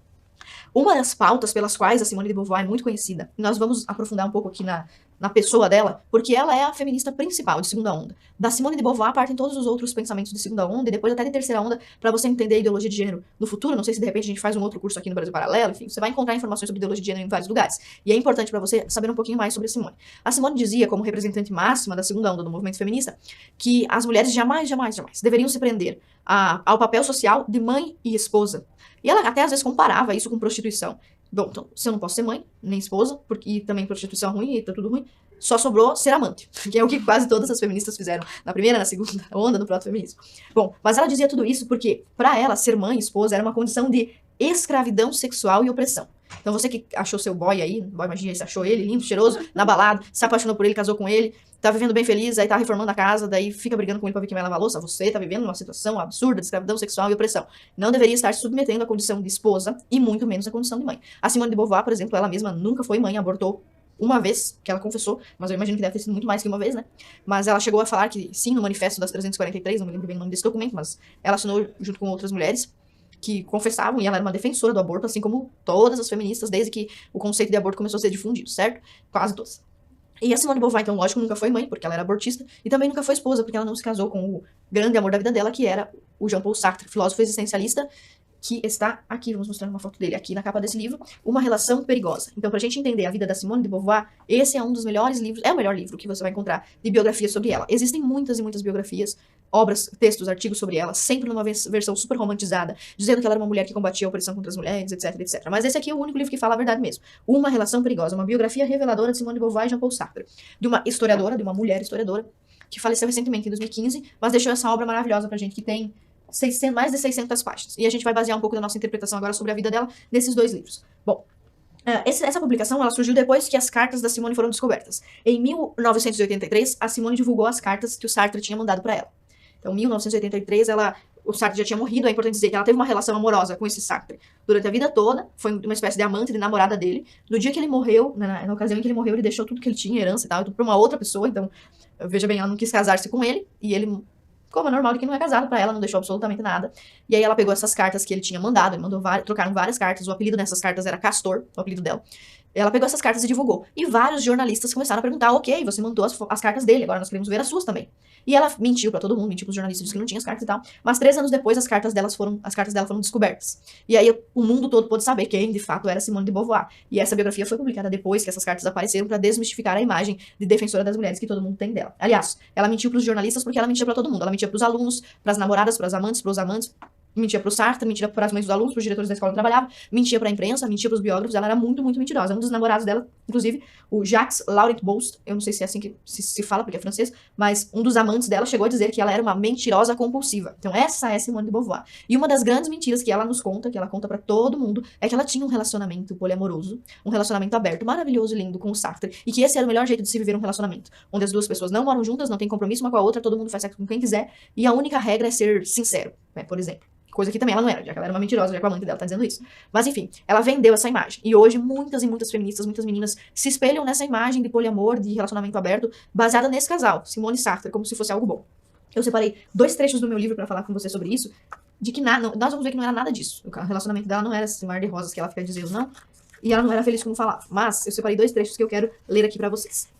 uma das pautas pelas quais a Simone de Beauvoir é muito conhecida, e nós vamos aprofundar um pouco aqui na pessoa dela, porque ela é a feminista principal de segunda onda. Da Simone de Beauvoir partem todos os outros pensamentos de segunda onda, e depois até de terceira onda, para você entender a ideologia de gênero no futuro. Não sei se de repente a gente faz um outro curso aqui no Brasil Paralelo, enfim, você vai encontrar informações sobre ideologia de gênero em vários lugares. E é importante para você saber um pouquinho mais sobre a Simone. A Simone dizia, como representante máxima da segunda onda do movimento feminista, que as mulheres jamais deveriam se prender ao papel social de mãe e esposa. E ela até às vezes comparava isso com prostituição. Bom, então, se eu não posso ser mãe, nem esposa, porque também prostituição é ruim, e tá tudo ruim, só sobrou ser amante, que é o que quase todas as feministas fizeram na primeira, na segunda onda do proto-feminismo. Bom, mas ela dizia tudo isso porque, para ela, ser mãe e esposa era uma condição de escravidão sexual e opressão. Então você que achou seu boy aí, boy magia, você achou ele lindo, cheiroso, na balada, se apaixonou por ele, casou com ele, tá vivendo bem feliz, aí tá reformando a casa, daí fica brigando com ele pra ver quem vai lavar a louça, você tá vivendo uma situação absurda de escravidão sexual e opressão. Não deveria estar se submetendo à condição de esposa e muito menos à condição de mãe. A Simone de Beauvoir, por exemplo, ela mesma nunca foi mãe, abortou uma vez, que ela confessou, mas eu imagino que deve ter sido muito mais que uma vez, né? Mas ela chegou a falar que sim, no Manifesto das 343, não me lembro bem o nome desse documento, mas ela assinou junto com outras mulheres que confessavam, e ela era uma defensora do aborto, assim como todas as feministas, desde que o conceito de aborto começou a ser difundido, certo? Quase todas. E a Simone de Beauvoir, então, lógico, nunca foi mãe, porque ela era abortista, e também nunca foi esposa, porque ela não se casou com o grande amor da vida dela, que era o Jean-Paul Sartre, filósofo existencialista, que está aqui, vamos mostrar uma foto dele aqui na capa desse livro, Uma Relação Perigosa. Então, pra gente entender a vida da Simone de Beauvoir, esse é um dos melhores livros, é o melhor livro que você vai encontrar de biografia sobre ela. Existem muitas e muitas biografias, obras, textos, artigos sobre ela, sempre numa versão super romantizada, dizendo que ela era uma mulher que combatia a opressão contra as mulheres, etc, etc. Mas esse aqui é o único livro que fala a verdade mesmo. Uma Relação Perigosa, uma biografia reveladora de Simone de Beauvoir e Jean-Paul Sartre, de uma historiadora, de uma mulher historiadora, que faleceu recentemente, em 2015, mas deixou essa obra maravilhosa pra gente, que tem mais de 600 páginas. E a gente vai basear um pouco da nossa interpretação agora sobre a vida dela nesses dois livros. Bom, essa publicação ela surgiu depois que as cartas da Simone foram descobertas. Em 1983, a Simone divulgou as cartas que o Sartre tinha mandado para ela. Então, em 1983, o Sartre já tinha morrido. É importante dizer que ela teve uma relação amorosa com esse Sartre durante a vida toda. Foi uma espécie de amante, de namorada dele. No dia que ele morreu, na ocasião em que ele morreu, ele deixou tudo que ele tinha, herança e tal, para uma outra pessoa. Então, veja bem, ela não quis casar-se com ele. E ele, como é normal de quem não é casado, pra ela não deixou absolutamente nada. E aí ela pegou essas cartas que ele tinha mandado, ele mandou trocaram várias cartas, o apelido nessas cartas era Castor, o apelido dela. Ela pegou essas cartas e divulgou. E vários jornalistas começaram a perguntar, ok, você mandou as cartas dele, agora nós queremos ver as suas também. E ela mentiu pra todo mundo, mentiu pros jornalistas, disse que não tinha as cartas e tal. Mas 3 anos depois, as cartas dela foram descobertas. E aí o mundo todo pôde saber quem, de fato, era Simone de Beauvoir. E essa biografia foi publicada depois que essas cartas apareceram pra desmistificar a imagem de defensora das mulheres que todo mundo tem dela. Aliás, ela mentiu pros jornalistas porque ela mentia pra todo mundo. Ela mentia pros alunos, pras namoradas, pros amantes, mentia pro Sartre, mentia para as mães dos alunos, pros diretores da escola onde trabalhava, mentia pra imprensa, mentia pros biógrafos, ela era muito, muito mentirosa. Um dos namorados dela, inclusive, o Jacques Laurent Boust, eu não sei se é assim que se fala, porque é francês, mas um dos amantes dela chegou a dizer que ela era uma mentirosa compulsiva. Então essa é Simone de Beauvoir. E uma das grandes mentiras que ela nos conta, que ela conta pra todo mundo, é que ela tinha um relacionamento poliamoroso, um relacionamento aberto, maravilhoso e lindo com o Sartre, e que esse era o melhor jeito de se viver um relacionamento, onde as duas pessoas não moram juntas, não tem compromisso uma com a outra, todo mundo faz sexo com quem quiser, e a única regra é ser sincero, né, por exemplo. Coisa que também ela não era, já que ela era uma mentirosa, já que a amante dela tá dizendo isso. Mas enfim, ela vendeu essa imagem. E hoje muitas e muitas feministas, muitas meninas se espelham nessa imagem de poliamor, de relacionamento aberto, baseada nesse casal, Simone e Sartre, como se fosse algo bom. Eu separei 2 trechos do meu livro para falar com você sobre isso. de que nós vamos ver que não era nada disso. O relacionamento dela não era esse mar de rosas que ela fica dizendo, não. E ela não era feliz como falava. Mas eu separei 2 trechos que eu quero ler aqui pra vocês.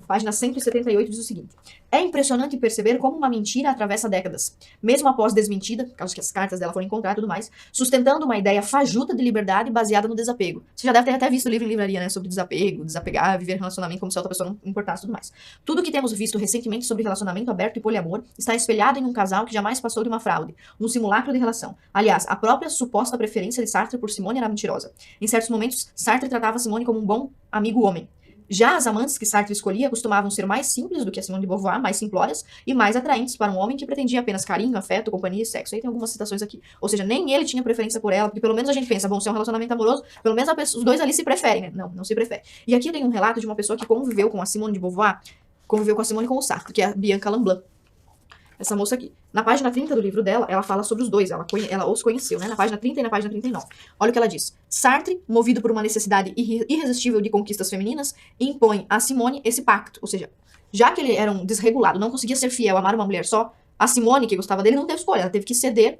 Página 178 diz o seguinte: é impressionante perceber como uma mentira atravessa décadas, mesmo após desmentida, por causa que as cartas dela foram encontradas e tudo mais, sustentando uma ideia fajuta de liberdade baseada no desapego. Você já deve ter até visto o livro em livraria, né, sobre desapego, desapegar, viver relacionamento como se a outra pessoa não importasse e tudo mais. Tudo que temos visto recentemente sobre relacionamento aberto e poliamor está espelhado em um casal que jamais passou de uma fraude, um simulacro de relação. Aliás, a própria suposta preferência de Sartre por Simone era mentirosa. Em certos momentos, Sartre tratava Simone como um bom amigo homem. Já as amantes que Sartre escolhia costumavam ser mais simples do que a Simone de Beauvoir, mais simplórias e mais atraentes para um homem que pretendia apenas carinho, afeto, companhia e sexo. Aí tem algumas citações aqui. Ou seja, nem ele tinha preferência por ela, porque pelo menos a gente pensa, bom, se é um relacionamento amoroso, pelo menos os dois ali se preferem, né? Não, não se prefere. E aqui tem um relato de uma pessoa que conviveu com a Simone de Beauvoir, conviveu com a Simone e com o Sartre, que é a Bianca Lamblin. Essa moça aqui. Na página 30 do livro dela, ela fala sobre os dois, ela os conheceu, né? Na página 30 e na página 39. Olha o que ela diz. Sartre, movido por uma necessidade irresistível de conquistas femininas, impõe a Simone esse pacto. Ou seja, já que ele era um desregulado, não conseguia ser fiel, amar uma mulher só, a Simone, que gostava dele, não teve escolha. Ela teve que ceder,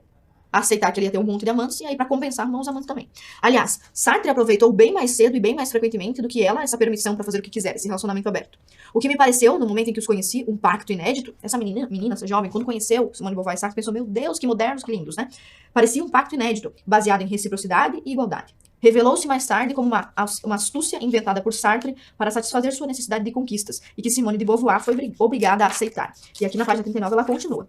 aceitar que ele ia ter um monte de amantes, e aí pra compensar, arrumar uns amantes também. Aliás, Sartre aproveitou bem mais cedo e bem mais frequentemente do que ela essa permissão pra fazer o que quiser, esse relacionamento aberto. O que me pareceu, no momento em que os conheci, um pacto inédito, essa menina, essa jovem, quando conheceu Simone de Beauvoir e Sartre, pensou, meu Deus, que modernos, que lindos, né? Parecia um pacto inédito, baseado em reciprocidade e igualdade. Revelou-se mais tarde como uma astúcia inventada por Sartre para satisfazer sua necessidade de conquistas, e que Simone de Beauvoir foi obrigada a aceitar. E aqui na página 39 ela continua.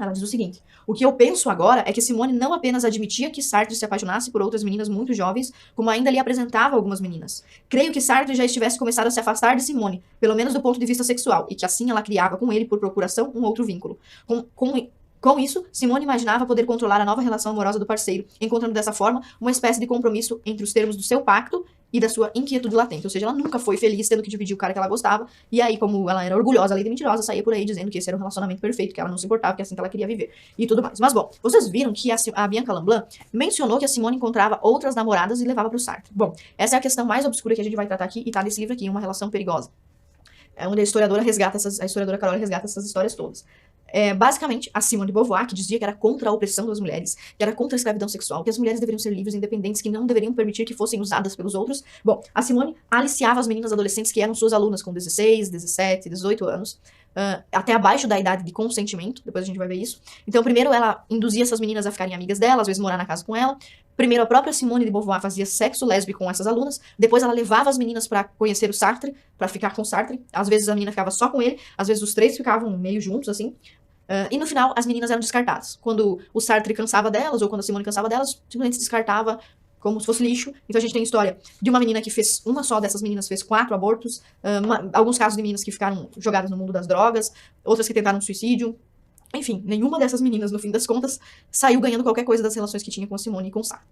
Ela diz o seguinte: o que eu penso agora é que Simone não apenas admitia que Sartre se apaixonasse por outras meninas muito jovens, como ainda lhe apresentava algumas meninas. Creio que Sartre já estivesse começado a se afastar de Simone, pelo menos do ponto de vista sexual, e que assim ela criava com ele, por procuração, um outro vínculo. Com isso, Simone imaginava poder controlar a nova relação amorosa do parceiro, encontrando dessa forma uma espécie de compromisso entre os termos do seu pacto e da sua inquietude latente. Ou seja, ela nunca foi feliz tendo que dividir o cara que ela gostava, e aí, como ela era orgulhosa, além de mentirosa, saía por aí dizendo que esse era um relacionamento perfeito, que ela não se importava, que é assim que ela queria viver, e tudo mais. Mas, bom, vocês viram que a Bianca Lamblin mencionou que a Simone encontrava outras namoradas e levava pro Sartre. Bom, essa é a questão mais obscura que a gente vai tratar aqui, e tá nesse livro aqui, Uma Relação Perigosa. É onde a historiadora Carol resgata essas histórias todas. Basicamente, a Simone de Beauvoir, que dizia que era contra a opressão das mulheres, que era contra a escravidão sexual, que as mulheres deveriam ser livres, independentes, que não deveriam permitir que fossem usadas pelos outros. Bom, a Simone aliciava as meninas adolescentes que eram suas alunas com 16, 17, 18 anos, até abaixo da idade de consentimento, depois a gente vai ver isso. Então, primeiro ela induzia essas meninas a ficarem amigas dela, às vezes morar na casa com ela. Primeiro, a própria Simone de Beauvoir fazia sexo lésbico com essas alunas. Depois, ela levava as meninas pra conhecer o Sartre, pra ficar com o Sartre. Às vezes, a menina ficava só com ele. Às vezes, os três ficavam meio juntos, assim. E no final, as meninas eram descartadas. Quando o Sartre cansava delas, ou quando a Simone cansava delas, simplesmente se descartava como se fosse lixo. Então, a gente tem história de uma menina que fez... Uma só dessas meninas fez 4 abortos. Alguns casos de meninas que ficaram jogadas no mundo das drogas. Outras que tentaram suicídio. Enfim, nenhuma dessas meninas, no fim das contas, saiu ganhando qualquer coisa das relações que tinha com a Simone e com o Sartre.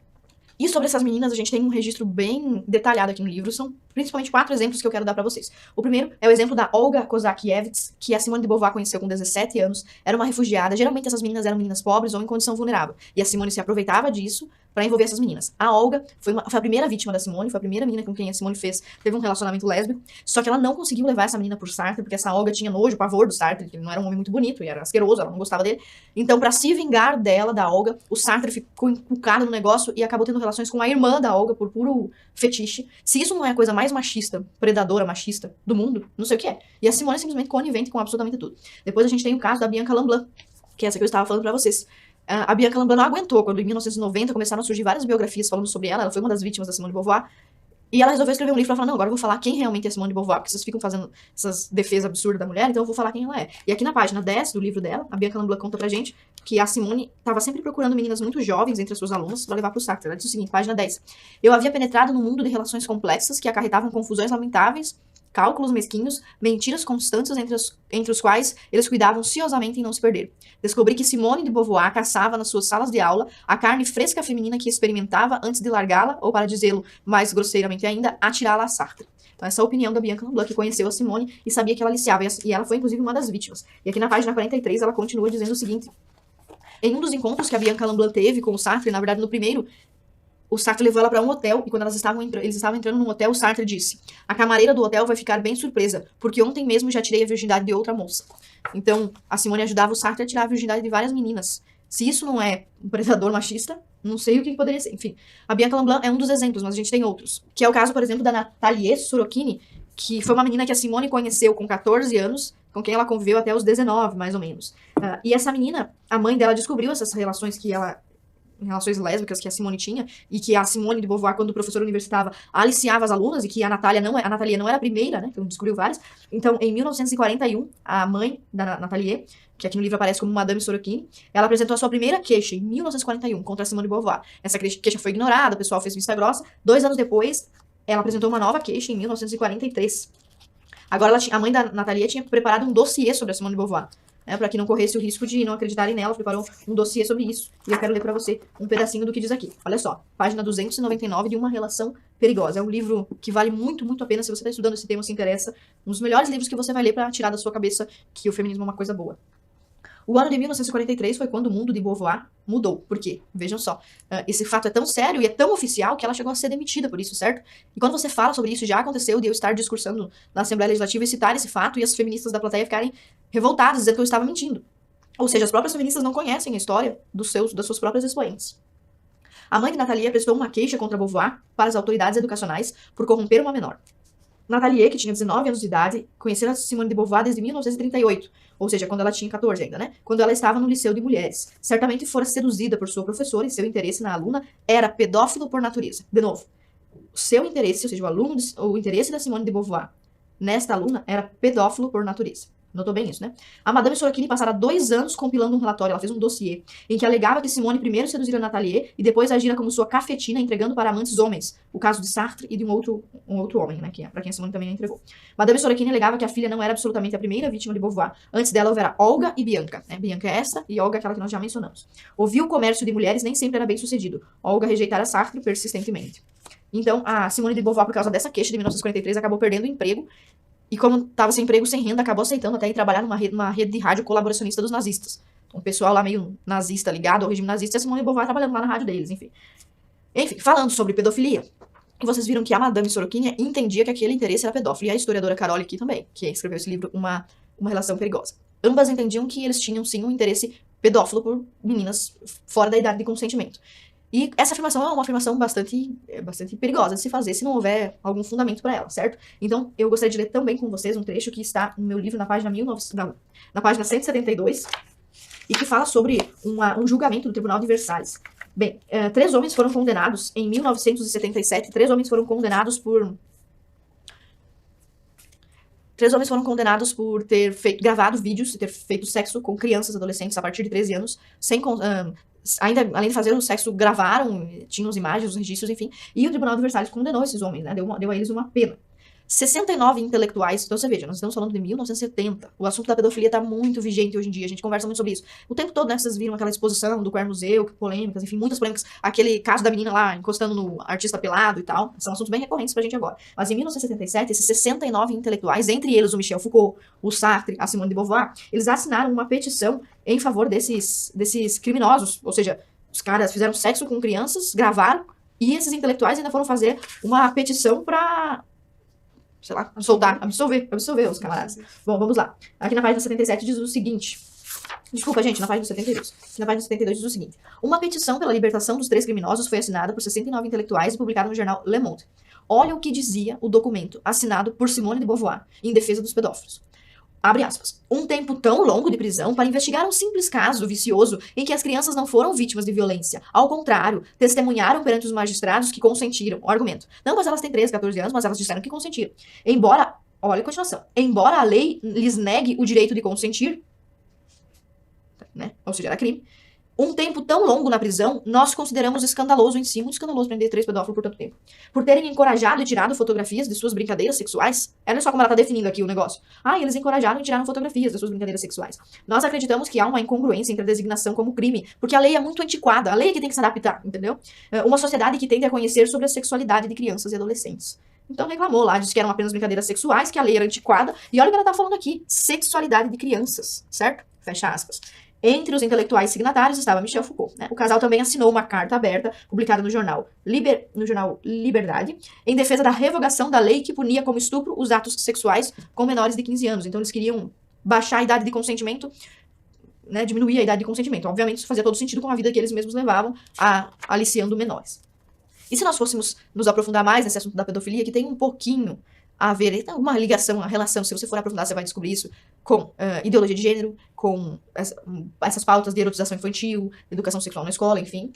E sobre essas meninas, a gente tem um registro bem detalhado aqui no livro. São principalmente 4 exemplos que eu quero dar pra vocês. O primeiro é o exemplo da Olga Kozakiewicz, que a Simone de Beauvoir conheceu com 17 anos. Era uma refugiada. Geralmente essas meninas eram meninas pobres ou em condição vulnerável. E a Simone se aproveitava disso pra envolver essas meninas. A Olga foi a primeira vítima da Simone, foi a primeira menina com quem a Simone teve um relacionamento lésbico. Só que ela não conseguiu levar essa menina por Sartre, porque essa Olga tinha nojo, pavor do Sartre, que ele não era um homem muito bonito e era asqueroso, ela não gostava dele. Então, pra se vingar dela, da Olga, o Sartre ficou encucado no negócio e acabou tendo relações com a irmã da Olga por puro fetiche. Se isso não é a coisa mais machista, predadora machista do mundo, não sei o que é. E a Simone é simplesmente conivente com absolutamente tudo. Depois a gente tem o caso da Bianca Lamblin, que é essa que eu estava falando pra vocês. A Bianca Lamblin não aguentou, quando em 1990 começaram a surgir várias biografias falando sobre ela foi uma das vítimas da Simone de Beauvoir, e ela resolveu escrever um livro pra falar, não, agora eu vou falar quem realmente é Simone de Beauvoir, porque vocês ficam fazendo essas defesas absurdas da mulher, então eu vou falar quem ela é. E aqui na página 10 do livro dela, a Bianca Lamblin conta pra gente que a Simone estava sempre procurando meninas muito jovens entre as suas alunas pra levar pro Sartre. Ela diz o seguinte, página 10. Eu havia penetrado num mundo de relações complexas que acarretavam confusões lamentáveis, cálculos mesquinhos, mentiras constantes entre os quais eles cuidavam ciosamente em não se perder. Descobri que Simone de Beauvoir caçava nas suas salas de aula a carne fresca feminina que experimentava antes de largá-la, ou para dizê-lo mais grosseiramente ainda, atirá-la a Sartre. Então essa é a opinião da Bianca Lamblin, que conheceu a Simone e sabia que ela aliciava, e ela foi inclusive uma das vítimas. E aqui na página 43 ela continua dizendo o seguinte, em um dos encontros que a Bianca Lamblin teve com o Sartre, na verdade no primeiro, o Sartre levou ela pra um hotel, e quando eles estavam entrando num hotel, o Sartre disse, a camareira do hotel vai ficar bem surpresa, porque ontem mesmo já tirei a virgindade de outra moça. Então, a Simone ajudava o Sartre a tirar a virgindade de várias meninas, Se isso não é um predador machista, não sei o que poderia ser. Enfim, a Bianca Lamblin é um dos exemplos, mas a gente tem outros. Que é o caso, por exemplo, da Nathalie Sorokini, que foi uma menina que a Simone conheceu com 14 anos, com quem ela conviveu até os 19, mais ou menos. E essa menina, a mãe dela descobriu essas relações relações lésbicas que a Simone tinha, e que a Simone de Beauvoir, quando professora universitária, aliciava as alunas, e que a Nathalie não era a primeira, né, que descobriu várias. Então, em 1941, a mãe da Nathalie, que aqui no livro aparece como Madame Sorokini, ela apresentou a sua primeira queixa em 1941 contra a Simone de Beauvoir. Essa queixa foi ignorada, o pessoal fez vista grossa. 2 anos depois, ela apresentou uma nova queixa em 1943. Agora, a mãe da Nathalie tinha preparado um dossiê sobre a Simone de Beauvoir, para que não corresse o risco de não acreditarem nela, preparou um dossiê sobre isso. E eu quero ler para você um pedacinho do que diz aqui. Olha só, página 299 de Uma Relação Perigosa. É um livro que vale muito, muito a pena se você está estudando esse tema, se interessa. Um dos melhores livros que você vai ler para tirar da sua cabeça que o feminismo é uma coisa boa. O ano de 1943 foi quando o mundo de Beauvoir mudou. Por quê? Vejam só. Esse fato é tão sério e é tão oficial que ela chegou a ser demitida por isso, certo? E quando você fala sobre isso, já aconteceu de eu estar discursando na Assembleia Legislativa e citar esse fato e as feministas da plateia ficarem revoltadas, dizendo que eu estava mentindo. Ou seja, as próprias feministas não conhecem a história das suas próprias expoentes. A mãe de Nathalie prestou uma queixa contra Beauvoir para as autoridades educacionais por corromper uma menor. Nathalie, que tinha 19 anos de idade, conheceu a Simone de Beauvoir desde 1938, ou seja, quando ela tinha 14 ainda, né? Quando ela estava no liceu de mulheres. Certamente fora seduzida por sua professora e seu interesse na aluna era pedófilo por natureza. De novo, o seu interesse, ou seja, o interesse da Simone de Beauvoir nesta aluna era pedófilo por natureza. Notou bem isso, né? A Madame Sorokini passara 2 anos compilando um relatório, ela fez um dossiê, em que alegava que Simone primeiro seduzira Nathalie e depois agira como sua cafetina, entregando para amantes homens, o caso de Sartre e de um outro homem, né, para quem a Simone também entregou. Madame Sorokini alegava que a filha não era absolutamente a primeira vítima de Beauvoir. Antes dela houvera Olga e Bianca, né? Bianca é esta e Olga aquela que nós já mencionamos. Ouvir o comércio de mulheres nem sempre era bem sucedido. Olga rejeitara Sartre persistentemente. Então, a Simone de Beauvoir, por causa dessa queixa de 1943, acabou perdendo o emprego. E como estava sem emprego, sem renda, acabou aceitando até ir trabalhar numa rede de rádio colaboracionista dos nazistas. Então, o pessoal lá meio nazista, ligado ao regime nazista, e a Simone de Beauvoir trabalhando lá na rádio deles, enfim. Enfim, falando sobre pedofilia, vocês viram que a Madame Sorokini entendia que aquele interesse era pedófilo. E a historiadora Carole aqui também, que escreveu esse livro, Uma Relação Perigosa. Ambas entendiam que eles tinham, sim, um interesse pedófilo por meninas fora da idade de consentimento. E essa afirmação é uma afirmação bastante perigosa de se fazer se não houver algum fundamento para ela, certo? Então, eu gostaria de ler também com vocês um trecho que está no meu livro na página 172, e que fala sobre um julgamento do Tribunal de Versalhes. Bem, 3 homens foram condenados em 1977, 3 homens foram condenados por ter gravado vídeos e ter feito sexo com crianças e adolescentes a partir de 13 anos, ainda, além de fazer o sexo, gravaram, tinham as imagens, os registros, enfim. E o Tribunal de Versalhes condenou esses homens, né? Deu a eles uma pena. 69 intelectuais, então você veja, nós estamos falando de 1970. O assunto da pedofilia está muito vigente hoje em dia, a gente conversa muito sobre isso. O tempo todo, né, vocês viram aquela exposição do Queer Museu, polêmicas, enfim, muitas polêmicas. Aquele caso da menina lá encostando no artista pelado e tal, são assuntos bem recorrentes pra gente agora. Mas em 1977, esses 69 intelectuais, entre eles o Michel Foucault, o Sartre, a Simone de Beauvoir, eles assinaram uma petição em favor desses criminosos, ou seja, os caras fizeram sexo com crianças, gravaram, e esses intelectuais ainda foram fazer uma petição pra, sei lá, absolver os camaradas. Bom, vamos lá. Aqui na página 77 diz o seguinte. Desculpa, gente, na página 72. Na página 72 diz o seguinte. Uma petição pela libertação dos 3 criminosos foi assinada por 69 intelectuais e publicada no jornal Le Monde. Olha o que dizia o documento assinado por Simone de Beauvoir em defesa dos pedófilos. Abre aspas. Um tempo tão longo de prisão para investigar um simples caso vicioso em que as crianças não foram vítimas de violência. Ao contrário, testemunharam perante os magistrados que consentiram. O argumento. Não, mas elas têm 13, 14 anos, mas elas disseram que consentiram. Olha a continuação. Embora a lei lhes negue o direito de consentir, né? Ou seja, era crime. Um tempo tão longo na prisão, nós consideramos escandaloso em si, muito escandaloso prender 3 pedófilos por tanto tempo. Por terem encorajado e tirado fotografias de suas brincadeiras sexuais. Olha só como ela está definindo aqui o negócio. Eles encorajaram e tiraram fotografias das suas brincadeiras sexuais. Nós acreditamos que há uma incongruência entre a designação como crime, porque a lei é muito antiquada, a lei é que tem que se adaptar, entendeu? Uma sociedade que tende a conhecer sobre a sexualidade de crianças e adolescentes. Então reclamou lá, disse que eram apenas brincadeiras sexuais, que a lei era antiquada, e olha o que ela está falando aqui, sexualidade de crianças, certo? Fecha aspas. Entre os intelectuais signatários estava Michel Foucault, né? O casal também assinou uma carta aberta, publicada no jornal Liberdade, em defesa da revogação da lei que punia como estupro os atos sexuais com menores de 15 anos. Então eles queriam baixar a idade de consentimento né, diminuir a idade de consentimento. Obviamente, isso fazia todo sentido com a vida que eles mesmos levavam, aliciando menores. E se nós fôssemos nos aprofundar mais nesse assunto da pedofilia, que tem um pouquinho a ver, uma ligação, uma relação, se você for aprofundar, você vai descobrir isso, com ideologia de gênero, com essas pautas de erotização infantil, educação sexual na escola, enfim,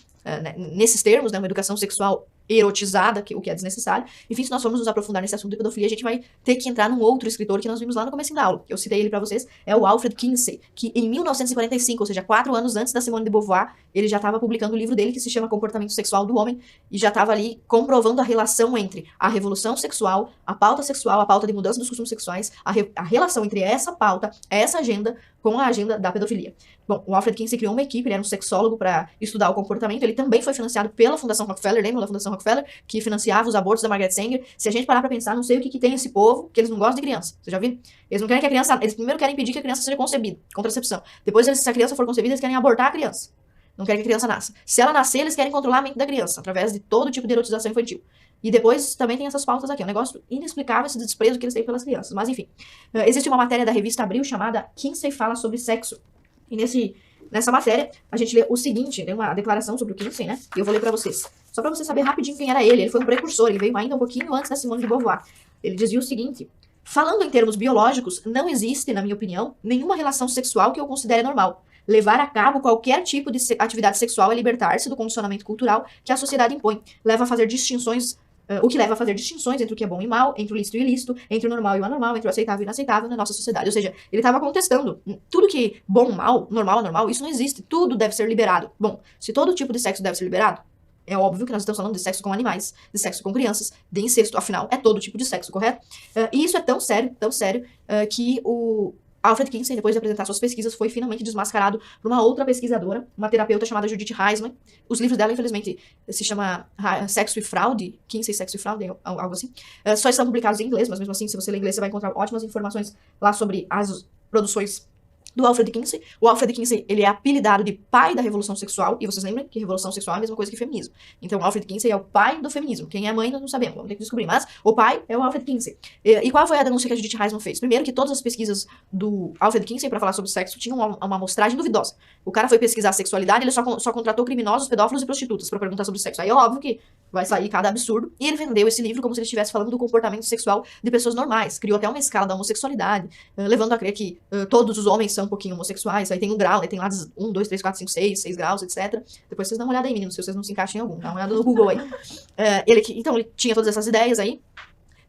nesses termos, né, uma educação sexual erotizada, o que é desnecessário. Enfim, se nós formos nos aprofundar nesse assunto de pedofilia, a gente vai ter que entrar num outro escritor que nós vimos lá no começo da aula, que eu citei ele pra vocês, é o Alfred Kinsey, que em 1945, ou seja, 4 anos antes da Simone de Beauvoir, ele já estava publicando o livro dele que se chama Comportamento Sexual do Homem, e já estava ali comprovando a relação entre a revolução sexual, a pauta de mudança dos costumes sexuais, a relação entre essa pauta, essa agenda, com a agenda da pedofilia. Bom, o Alfred Kinsey criou uma equipe, ele era um sexólogo para estudar o comportamento, ele também foi financiado pela Fundação Rockefeller, lembra da Fundação Rockefeller, que financiava os abortos da Margaret Sanger? Se a gente parar pra pensar, não sei o que tem esse povo, que eles não gostam de criança, você já viu? Eles não querem que a criança, eles primeiro querem impedir que a criança seja concebida, contracepção. Depois, se a criança for concebida, eles querem abortar a criança. Não querem que a criança nasça. Se ela nascer, eles querem controlar a mente da criança, através de todo tipo de erotização infantil. E depois também tem essas pautas aqui, é um negócio inexplicável esse desprezo que eles têm pelas crianças. Mas enfim, existe uma matéria da revista Abril chamada Kinsey Fala sobre Sexo. E nessa matéria, a gente lê o seguinte, tem uma declaração sobre o Kinsey, né? E eu vou ler pra vocês. Só pra você saber rapidinho quem era ele. Ele foi um precursor, ele veio ainda um pouquinho antes da Simone de Beauvoir. Ele dizia o seguinte: falando em termos biológicos, não existe, na minha opinião, nenhuma relação sexual que eu considere normal. Levar a cabo qualquer tipo de atividade sexual é libertar-se do condicionamento cultural que a sociedade impõe. O que leva a fazer distinções entre o que é bom e mal, entre o lícito e o ilícito, entre o normal e o anormal, entre o aceitável e o inaceitável na nossa sociedade. Ou seja, ele estava contestando tudo que bom, mal, normal, anormal, isso não existe. Tudo deve ser liberado. Bom, se todo tipo de sexo deve ser liberado, é óbvio que nós estamos falando de sexo com animais, de sexo com crianças, de incesto, afinal, é todo tipo de sexo, correto? E isso é tão sério, que o Alfred Kinsey, depois de apresentar suas pesquisas, foi finalmente desmascarado por uma outra pesquisadora, uma terapeuta chamada Judith Heisman. Os livros dela, infelizmente, se chama Sexo e Fraude, Kinsey, Sexo e Fraude, algo assim. Só estão publicados em inglês, mas mesmo assim, se você ler inglês, você vai encontrar ótimas informações lá sobre as produções do Alfred Kinsey. O Alfred Kinsey, ele é apelidado de pai da revolução sexual, e vocês lembram que revolução sexual é a mesma coisa que feminismo. Então, Alfred Kinsey é o pai do feminismo. Quem é a mãe, nós não sabemos, vamos ter que descobrir. Mas o pai é o Alfred Kinsey. E qual foi a denúncia que a Judith Heisman fez? Primeiro, que todas as pesquisas do Alfred Kinsey para falar sobre sexo tinham uma amostragem duvidosa. O cara foi pesquisar a sexualidade, ele só contratou criminosos, pedófilos e prostitutas para perguntar sobre sexo. Aí é óbvio que vai sair cada absurdo. E ele vendeu esse livro como se ele estivesse falando do comportamento sexual de pessoas normais. Criou até uma escala da homossexualidade, levando a crer que todos os homens são um pouquinho homossexuais. Aí tem um grau, aí tem lá 1, 2, 3, 4, 5, 6 graus, etc. Depois vocês dão uma olhada aí, meninos, se vocês não se encaixam em algum. Dá uma olhada no Google aí. Então ele tinha todas essas ideias aí.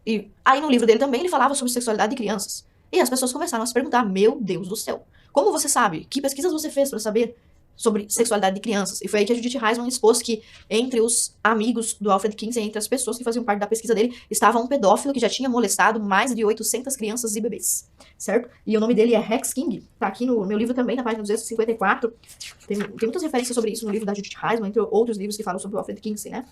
E aí no livro dele também ele falava sobre sexualidade de crianças. E as pessoas começaram a se perguntar: meu Deus do céu, como você sabe? Que pesquisas você fez para saber sobre sexualidade de crianças? E foi aí que a Judith Heisman expôs que entre os amigos do Alfred Kinsey, entre as pessoas que faziam parte da pesquisa dele, estava um pedófilo que já tinha molestado mais de 800 crianças e bebês, certo? E o nome dele é Rex King, tá aqui no meu livro também, na página 254. Tem muitas referências sobre isso no livro da Judith Heisman, entre outros livros que falam sobre o Alfred Kinsey, né?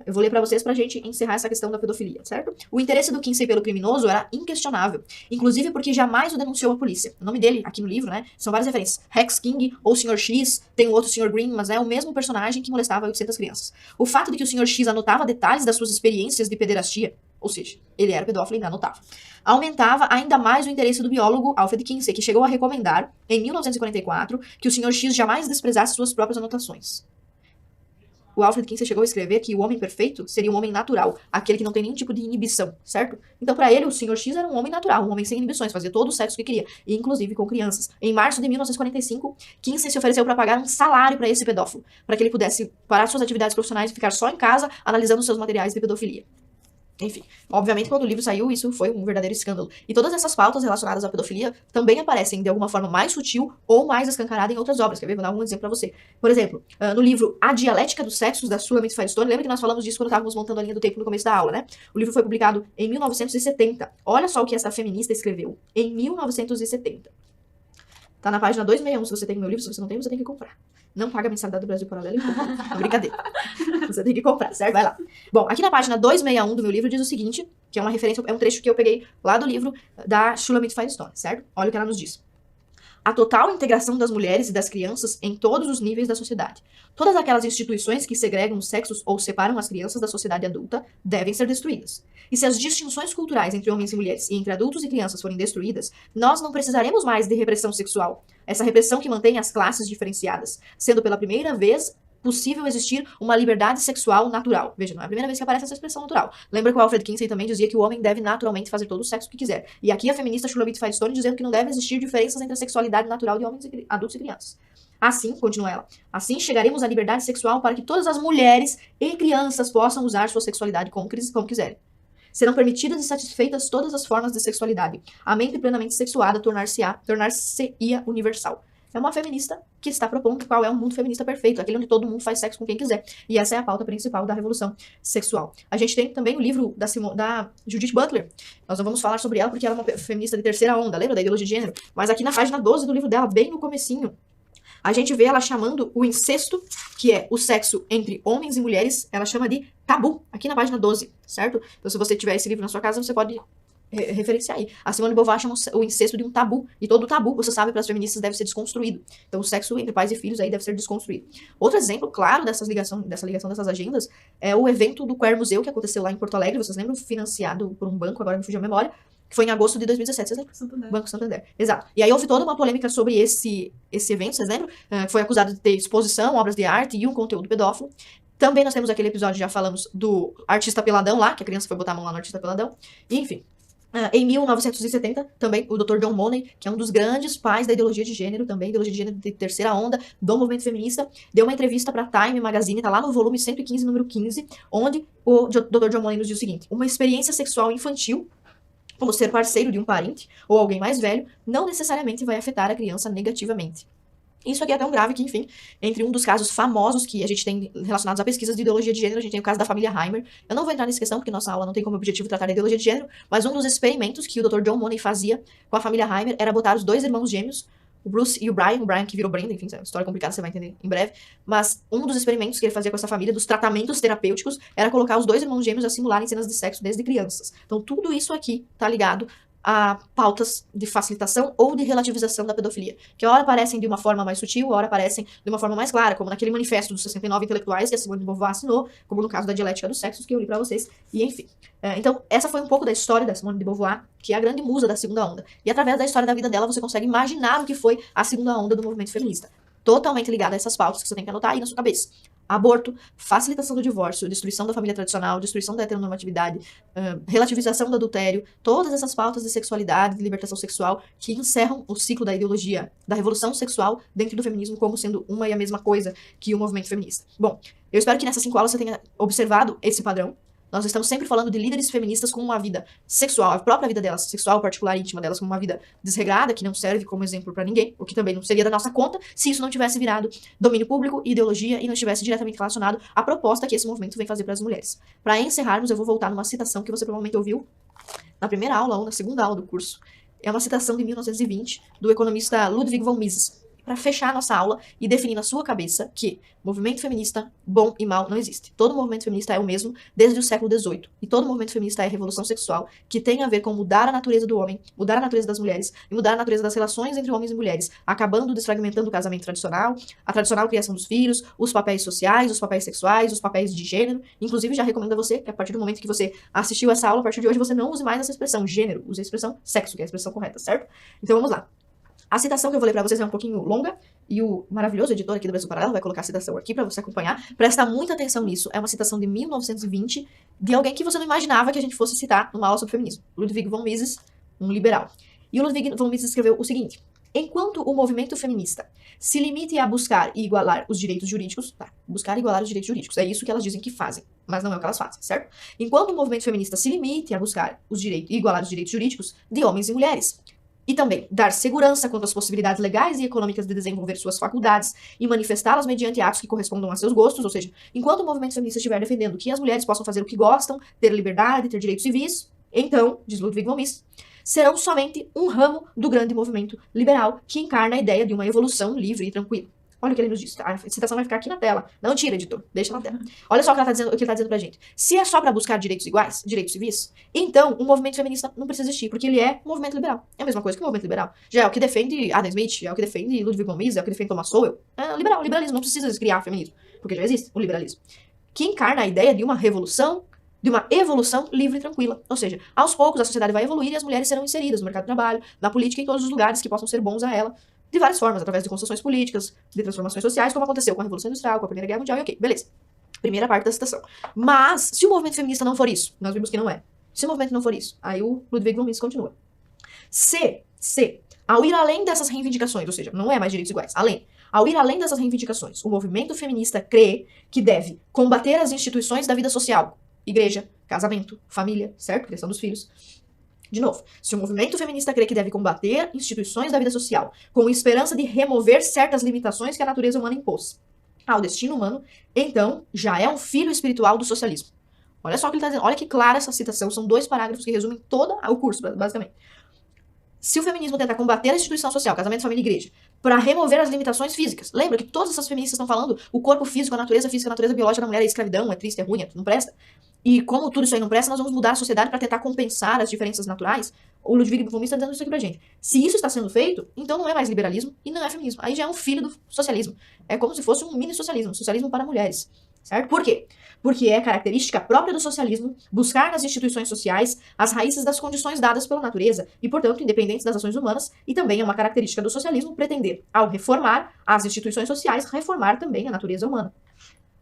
Eu vou ler pra vocês pra gente encerrar essa questão da pedofilia, certo? O interesse do Kinsey pelo criminoso era inquestionável, inclusive porque jamais o denunciou à polícia. O nome dele, aqui no livro, né, são várias referências. Rex King ou Sr. X, tem o outro Sr. Green, mas é o mesmo personagem que molestava 800 crianças. O fato de que o Sr. X anotava detalhes das suas experiências de pederastia, ou seja, ele era pedófilo e ainda anotava, aumentava ainda mais o interesse do biólogo Alfred Kinsey, que chegou a recomendar, em 1944, que o Sr. X jamais desprezasse suas próprias anotações. O Alfred Kinsey chegou a escrever que o homem perfeito seria um homem natural, aquele que não tem nenhum tipo de inibição, certo? Então, para ele, o Sr. X era um homem natural, um homem sem inibições, fazia todo o sexo que queria, inclusive com crianças. Em março de 1945, Kinsey se ofereceu para pagar um salário para esse pedófilo, para que ele pudesse parar suas atividades profissionais e ficar só em casa analisando seus materiais de pedofilia. Enfim, obviamente quando o livro saiu, isso foi um verdadeiro escândalo. E todas essas pautas relacionadas à pedofilia também aparecem de alguma forma mais sutil ou mais escancarada em outras obras. Quer ver? Vou dar um exemplo pra você. Por exemplo, no livro A Dialética dos Sexos, da Shulamit Firestone, lembra que nós falamos disso quando estávamos montando a linha do tempo no começo da aula, né? O livro foi publicado em 1970. Olha só o que essa feminista escreveu em 1970. Tá na página 261, se você tem o meu livro, se você não tem, você tem que comprar. Não paga a mensalidade do Brasil Paralelo e compra. É brincadeira. Você tem que comprar, certo? Vai lá. Bom, aqui na página 261 do meu livro diz o seguinte, que é uma referência, é um trecho que eu peguei lá do livro da Shulamit Firestone, certo? Olha o que ela nos diz. a total integração das mulheres e das crianças em todos os níveis da sociedade. Todas aquelas instituições que segregam os sexos ou separam as crianças da sociedade adulta devem ser destruídas. E se as distinções culturais entre homens e mulheres e entre adultos e crianças forem destruídas, nós não precisaremos mais de repressão sexual. Essa repressão que mantém as classes diferenciadas, sendo pela primeira vez possível existir uma liberdade sexual natural. Veja, não é a primeira vez que aparece essa expressão natural. Lembra que o Alfred Kinsey também dizia que o homem deve naturalmente fazer todo o sexo que quiser. E aqui a feminista Shulamit Firestone dizendo que não deve existir diferenças entre a sexualidade natural de homens, adultos e crianças. Assim, continua ela, assim chegaremos à liberdade sexual para que todas as mulheres e crianças possam usar sua sexualidade como quiserem. Serão permitidas e satisfeitas todas as formas de sexualidade. A mente plenamente sexuada tornar-se-ia universal. É uma feminista que está propondo qual é um mundo feminista perfeito, aquele onde todo mundo faz sexo com quem quiser. E essa é a pauta principal da revolução sexual. A gente tem também o livro da Judith Butler. Nós não vamos falar sobre ela porque ela é uma feminista de terceira onda, lembra da ideologia de gênero? Mas aqui na página 12 do livro dela, bem no comecinho, a gente vê ela chamando o incesto, que é o sexo entre homens e mulheres, ela chama de tabu, aqui na página 12, certo? Então se você tiver esse livro na sua casa, você pode referenciar aí. A Simone de Beauvoir chama o incesto de um tabu. E todo tabu, você sabe, para as feministas deve ser desconstruído. Então o sexo entre pais e filhos aí deve ser desconstruído. Outro exemplo, claro, dessa ligação dessas agendas é o evento do Queer Museu que aconteceu lá em Porto Alegre. Vocês lembram? Financiado por um banco, agora me fugiu a memória. Que foi em agosto de 2017, vocês lembram? Santander. Banco Santander. Exato. E aí houve toda uma polêmica sobre esse evento, vocês lembram? Foi acusado de ter exposição, obras de arte e um conteúdo pedófilo. Também nós temos aquele episódio, já falamos, do artista peladão lá, que a criança foi botar a mão lá no artista peladão. E, enfim. Em 1970, também, o Dr. John Money, que é um dos grandes pais da ideologia de gênero, também ideologia de gênero de terceira onda, do movimento feminista, deu uma entrevista para Time Magazine, tá lá no volume 115, número 15, onde o Dr. John Money nos diz o seguinte: uma experiência sexual infantil, como ser parceiro de um parente ou alguém mais velho, não necessariamente vai afetar a criança negativamente. Isso aqui é tão grave que, enfim, entre um dos casos famosos que a gente tem relacionados a pesquisas de ideologia de gênero, a gente tem o caso da família Heimer. Eu não vou entrar nessa questão, porque nossa aula não tem como objetivo tratar da ideologia de gênero, mas um dos experimentos que o Dr. John Money fazia com a família Heimer era botar os dois irmãos gêmeos, o Bruce e o Brian que virou Brenda, enfim, é uma história complicada, você vai entender em breve, mas um dos experimentos que ele fazia com essa família, dos tratamentos terapêuticos, era colocar os dois irmãos gêmeos a simularem cenas de sexo desde crianças. Então tudo isso aqui tá ligado a pautas de facilitação ou de relativização da pedofilia, que a hora aparecem de uma forma mais sutil, a hora aparecem de uma forma mais clara, como naquele manifesto dos 69 intelectuais que a Simone de Beauvoir assinou, como no caso da dialética dos sexos, que eu li pra vocês, e enfim. Então, essa foi um pouco da história da Simone de Beauvoir, que é a grande musa da segunda onda. E através da história da vida dela, você consegue imaginar o que foi a segunda onda do movimento feminista. Totalmente ligada a essas pautas que você tem que anotar aí na sua cabeça. Aborto, facilitação do divórcio, destruição da família tradicional, destruição da heteronormatividade, relativização do adultério, todas essas pautas de sexualidade, de libertação sexual, que encerram o ciclo da ideologia, da revolução sexual dentro do feminismo como sendo uma e a mesma coisa que o movimento feminista. Bom, eu espero que nessas 5 aulas você tenha observado esse padrão. Nós estamos sempre falando de líderes feministas com uma vida sexual, a própria vida delas, sexual, particular, íntima delas, como uma vida desregrada, que não serve como exemplo pra ninguém, o que também não seria da nossa conta, se isso não tivesse virado domínio público, ideologia, e não estivesse diretamente relacionado à proposta que esse movimento vem fazer para as mulheres. Para encerrarmos, eu vou voltar numa citação que você provavelmente ouviu na primeira aula ou na segunda aula do curso. É uma citação de 1920, do economista Ludwig von Mises, para fechar a nossa aula e definir na sua cabeça que movimento feminista, bom e mal, não existe. Todo movimento feminista é o mesmo desde o século XVIII. E todo movimento feminista é revolução sexual, que tem a ver com mudar a natureza do homem, mudar a natureza das mulheres e mudar a natureza das relações entre homens e mulheres, acabando desfragmentando o casamento tradicional, a tradicional criação dos filhos, os papéis sociais, os papéis sexuais, os papéis de gênero. Inclusive, já recomendo a você que a partir do momento que você assistiu essa aula, a partir de hoje você não use mais essa expressão gênero, use a expressão sexo, que é a expressão correta, certo? Então vamos lá. A citação que eu vou ler pra vocês é um pouquinho longa, e o maravilhoso editor aqui do Brasil Paralelo vai colocar a citação aqui pra você acompanhar. Presta muita atenção nisso. É uma citação de 1920, de alguém que você não imaginava que a gente fosse citar numa aula sobre feminismo. Ludwig von Mises, um liberal. E o Ludwig von Mises escreveu o seguinte: enquanto o movimento feminista se limite a buscar e igualar os direitos jurídicos, tá? Buscar e igualar os direitos jurídicos, é isso que elas dizem que fazem, mas não é o que elas fazem, certo? Enquanto o movimento feminista se limite a buscar os direitos e igualar os direitos jurídicos de homens e mulheres, e também dar segurança quanto às possibilidades legais e econômicas de desenvolver suas faculdades e manifestá-las mediante atos que correspondam a seus gostos, ou seja, enquanto o movimento feminista estiver defendendo que as mulheres possam fazer o que gostam, ter liberdade, ter direitos civis, então, diz Ludwig von Mises, serão somente um ramo do grande movimento liberal que encarna a ideia de uma evolução livre e tranquila. Olha o que ele nos diz. A citação vai ficar aqui na tela. Não tira, editor. Deixa na tela. Olha só o que ele tá dizendo pra gente. Se é só pra buscar direitos iguais, direitos civis, então o movimento feminista não precisa existir, porque ele é um movimento liberal. É a mesma coisa que o movimento liberal. Já é o que defende Adam Smith, é o que defende Ludwig von Mises, é o que defende Thomas Sowell. É liberal. O liberalismo não precisa criar feminismo, porque já existe o liberalismo. Que encarna a ideia de uma revolução, de uma evolução livre e tranquila. Ou seja, aos poucos a sociedade vai evoluir e as mulheres serão inseridas no mercado de trabalho, na política, em todos os lugares que possam ser bons a ela, de várias formas, através de construções políticas, de transformações sociais, como aconteceu com a Revolução Industrial, com a Primeira Guerra Mundial, e ok, beleza. Primeira parte da citação. Mas, se o movimento feminista não for isso, nós vimos que não é. Se o movimento não for isso, aí o Ludwig von Mises continua. Ao ir além dessas reivindicações, ou seja, não é mais direitos iguais, ao ir além dessas reivindicações, o movimento feminista crê que deve combater as instituições da vida social, igreja, casamento, família, certo? Questão dos filhos. De novo, se o movimento feminista crê que deve combater instituições da vida social com esperança de remover certas limitações que a natureza humana impôs ao destino humano, então já é um filho espiritual do socialismo. Olha só o que ele está dizendo. Olha que clara essa citação. São 2 parágrafos que resumem todo o curso, basicamente. Se o feminismo tentar combater a instituição social, casamento, família e igreja, para remover as limitações físicas, lembra que todas essas feministas estão falando o corpo físico, a natureza biológica da mulher é escravidão, é triste, é ruim, não presta. E como tudo isso aí não presta, nós vamos mudar a sociedade para tentar compensar as diferenças naturais. O Ludwig von Mises está dizendo isso aqui pra gente. Se isso está sendo feito, então não é mais liberalismo e não é feminismo. Aí já é um filho do socialismo. É como se fosse um mini-socialismo, socialismo para mulheres. Certo? Por quê? Porque é característica própria do socialismo buscar nas instituições sociais as raízes das condições dadas pela natureza e, portanto, independentes das ações humanas, e também é uma característica do socialismo pretender, ao reformar as instituições sociais, reformar também a natureza humana.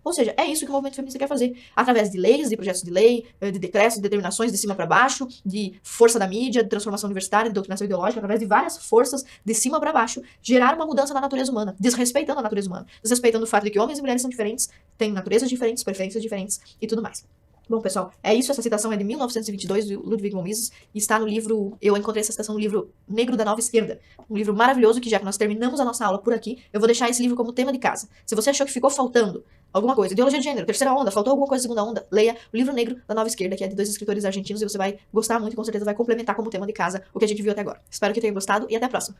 Ou seja, é isso que o movimento feminista quer fazer, através de leis, de projetos de lei, de decretos, de determinações de cima para baixo, de força da mídia, de transformação universitária, de doutrinação ideológica, através de várias forças de cima para baixo, gerar uma mudança na natureza humana, desrespeitando a natureza humana, desrespeitando o fato de que homens e mulheres são diferentes, têm naturezas diferentes, preferências diferentes e tudo mais. Bom, pessoal, é isso. Essa citação é de 1922, do Ludwig von Mises, e está no livro, eu encontrei essa citação no livro Negro da Nova Esquerda, um livro maravilhoso que, já que nós terminamos a nossa aula por aqui, eu vou deixar esse livro como tema de casa. Se você achou que ficou faltando alguma coisa, ideologia de gênero, terceira onda, faltou alguma coisa, segunda onda, leia o livro Negro da Nova Esquerda, que é de 2 escritores argentinos, e você vai gostar muito e com certeza vai complementar como tema de casa o que a gente viu até agora. Espero que tenha gostado e até a próxima.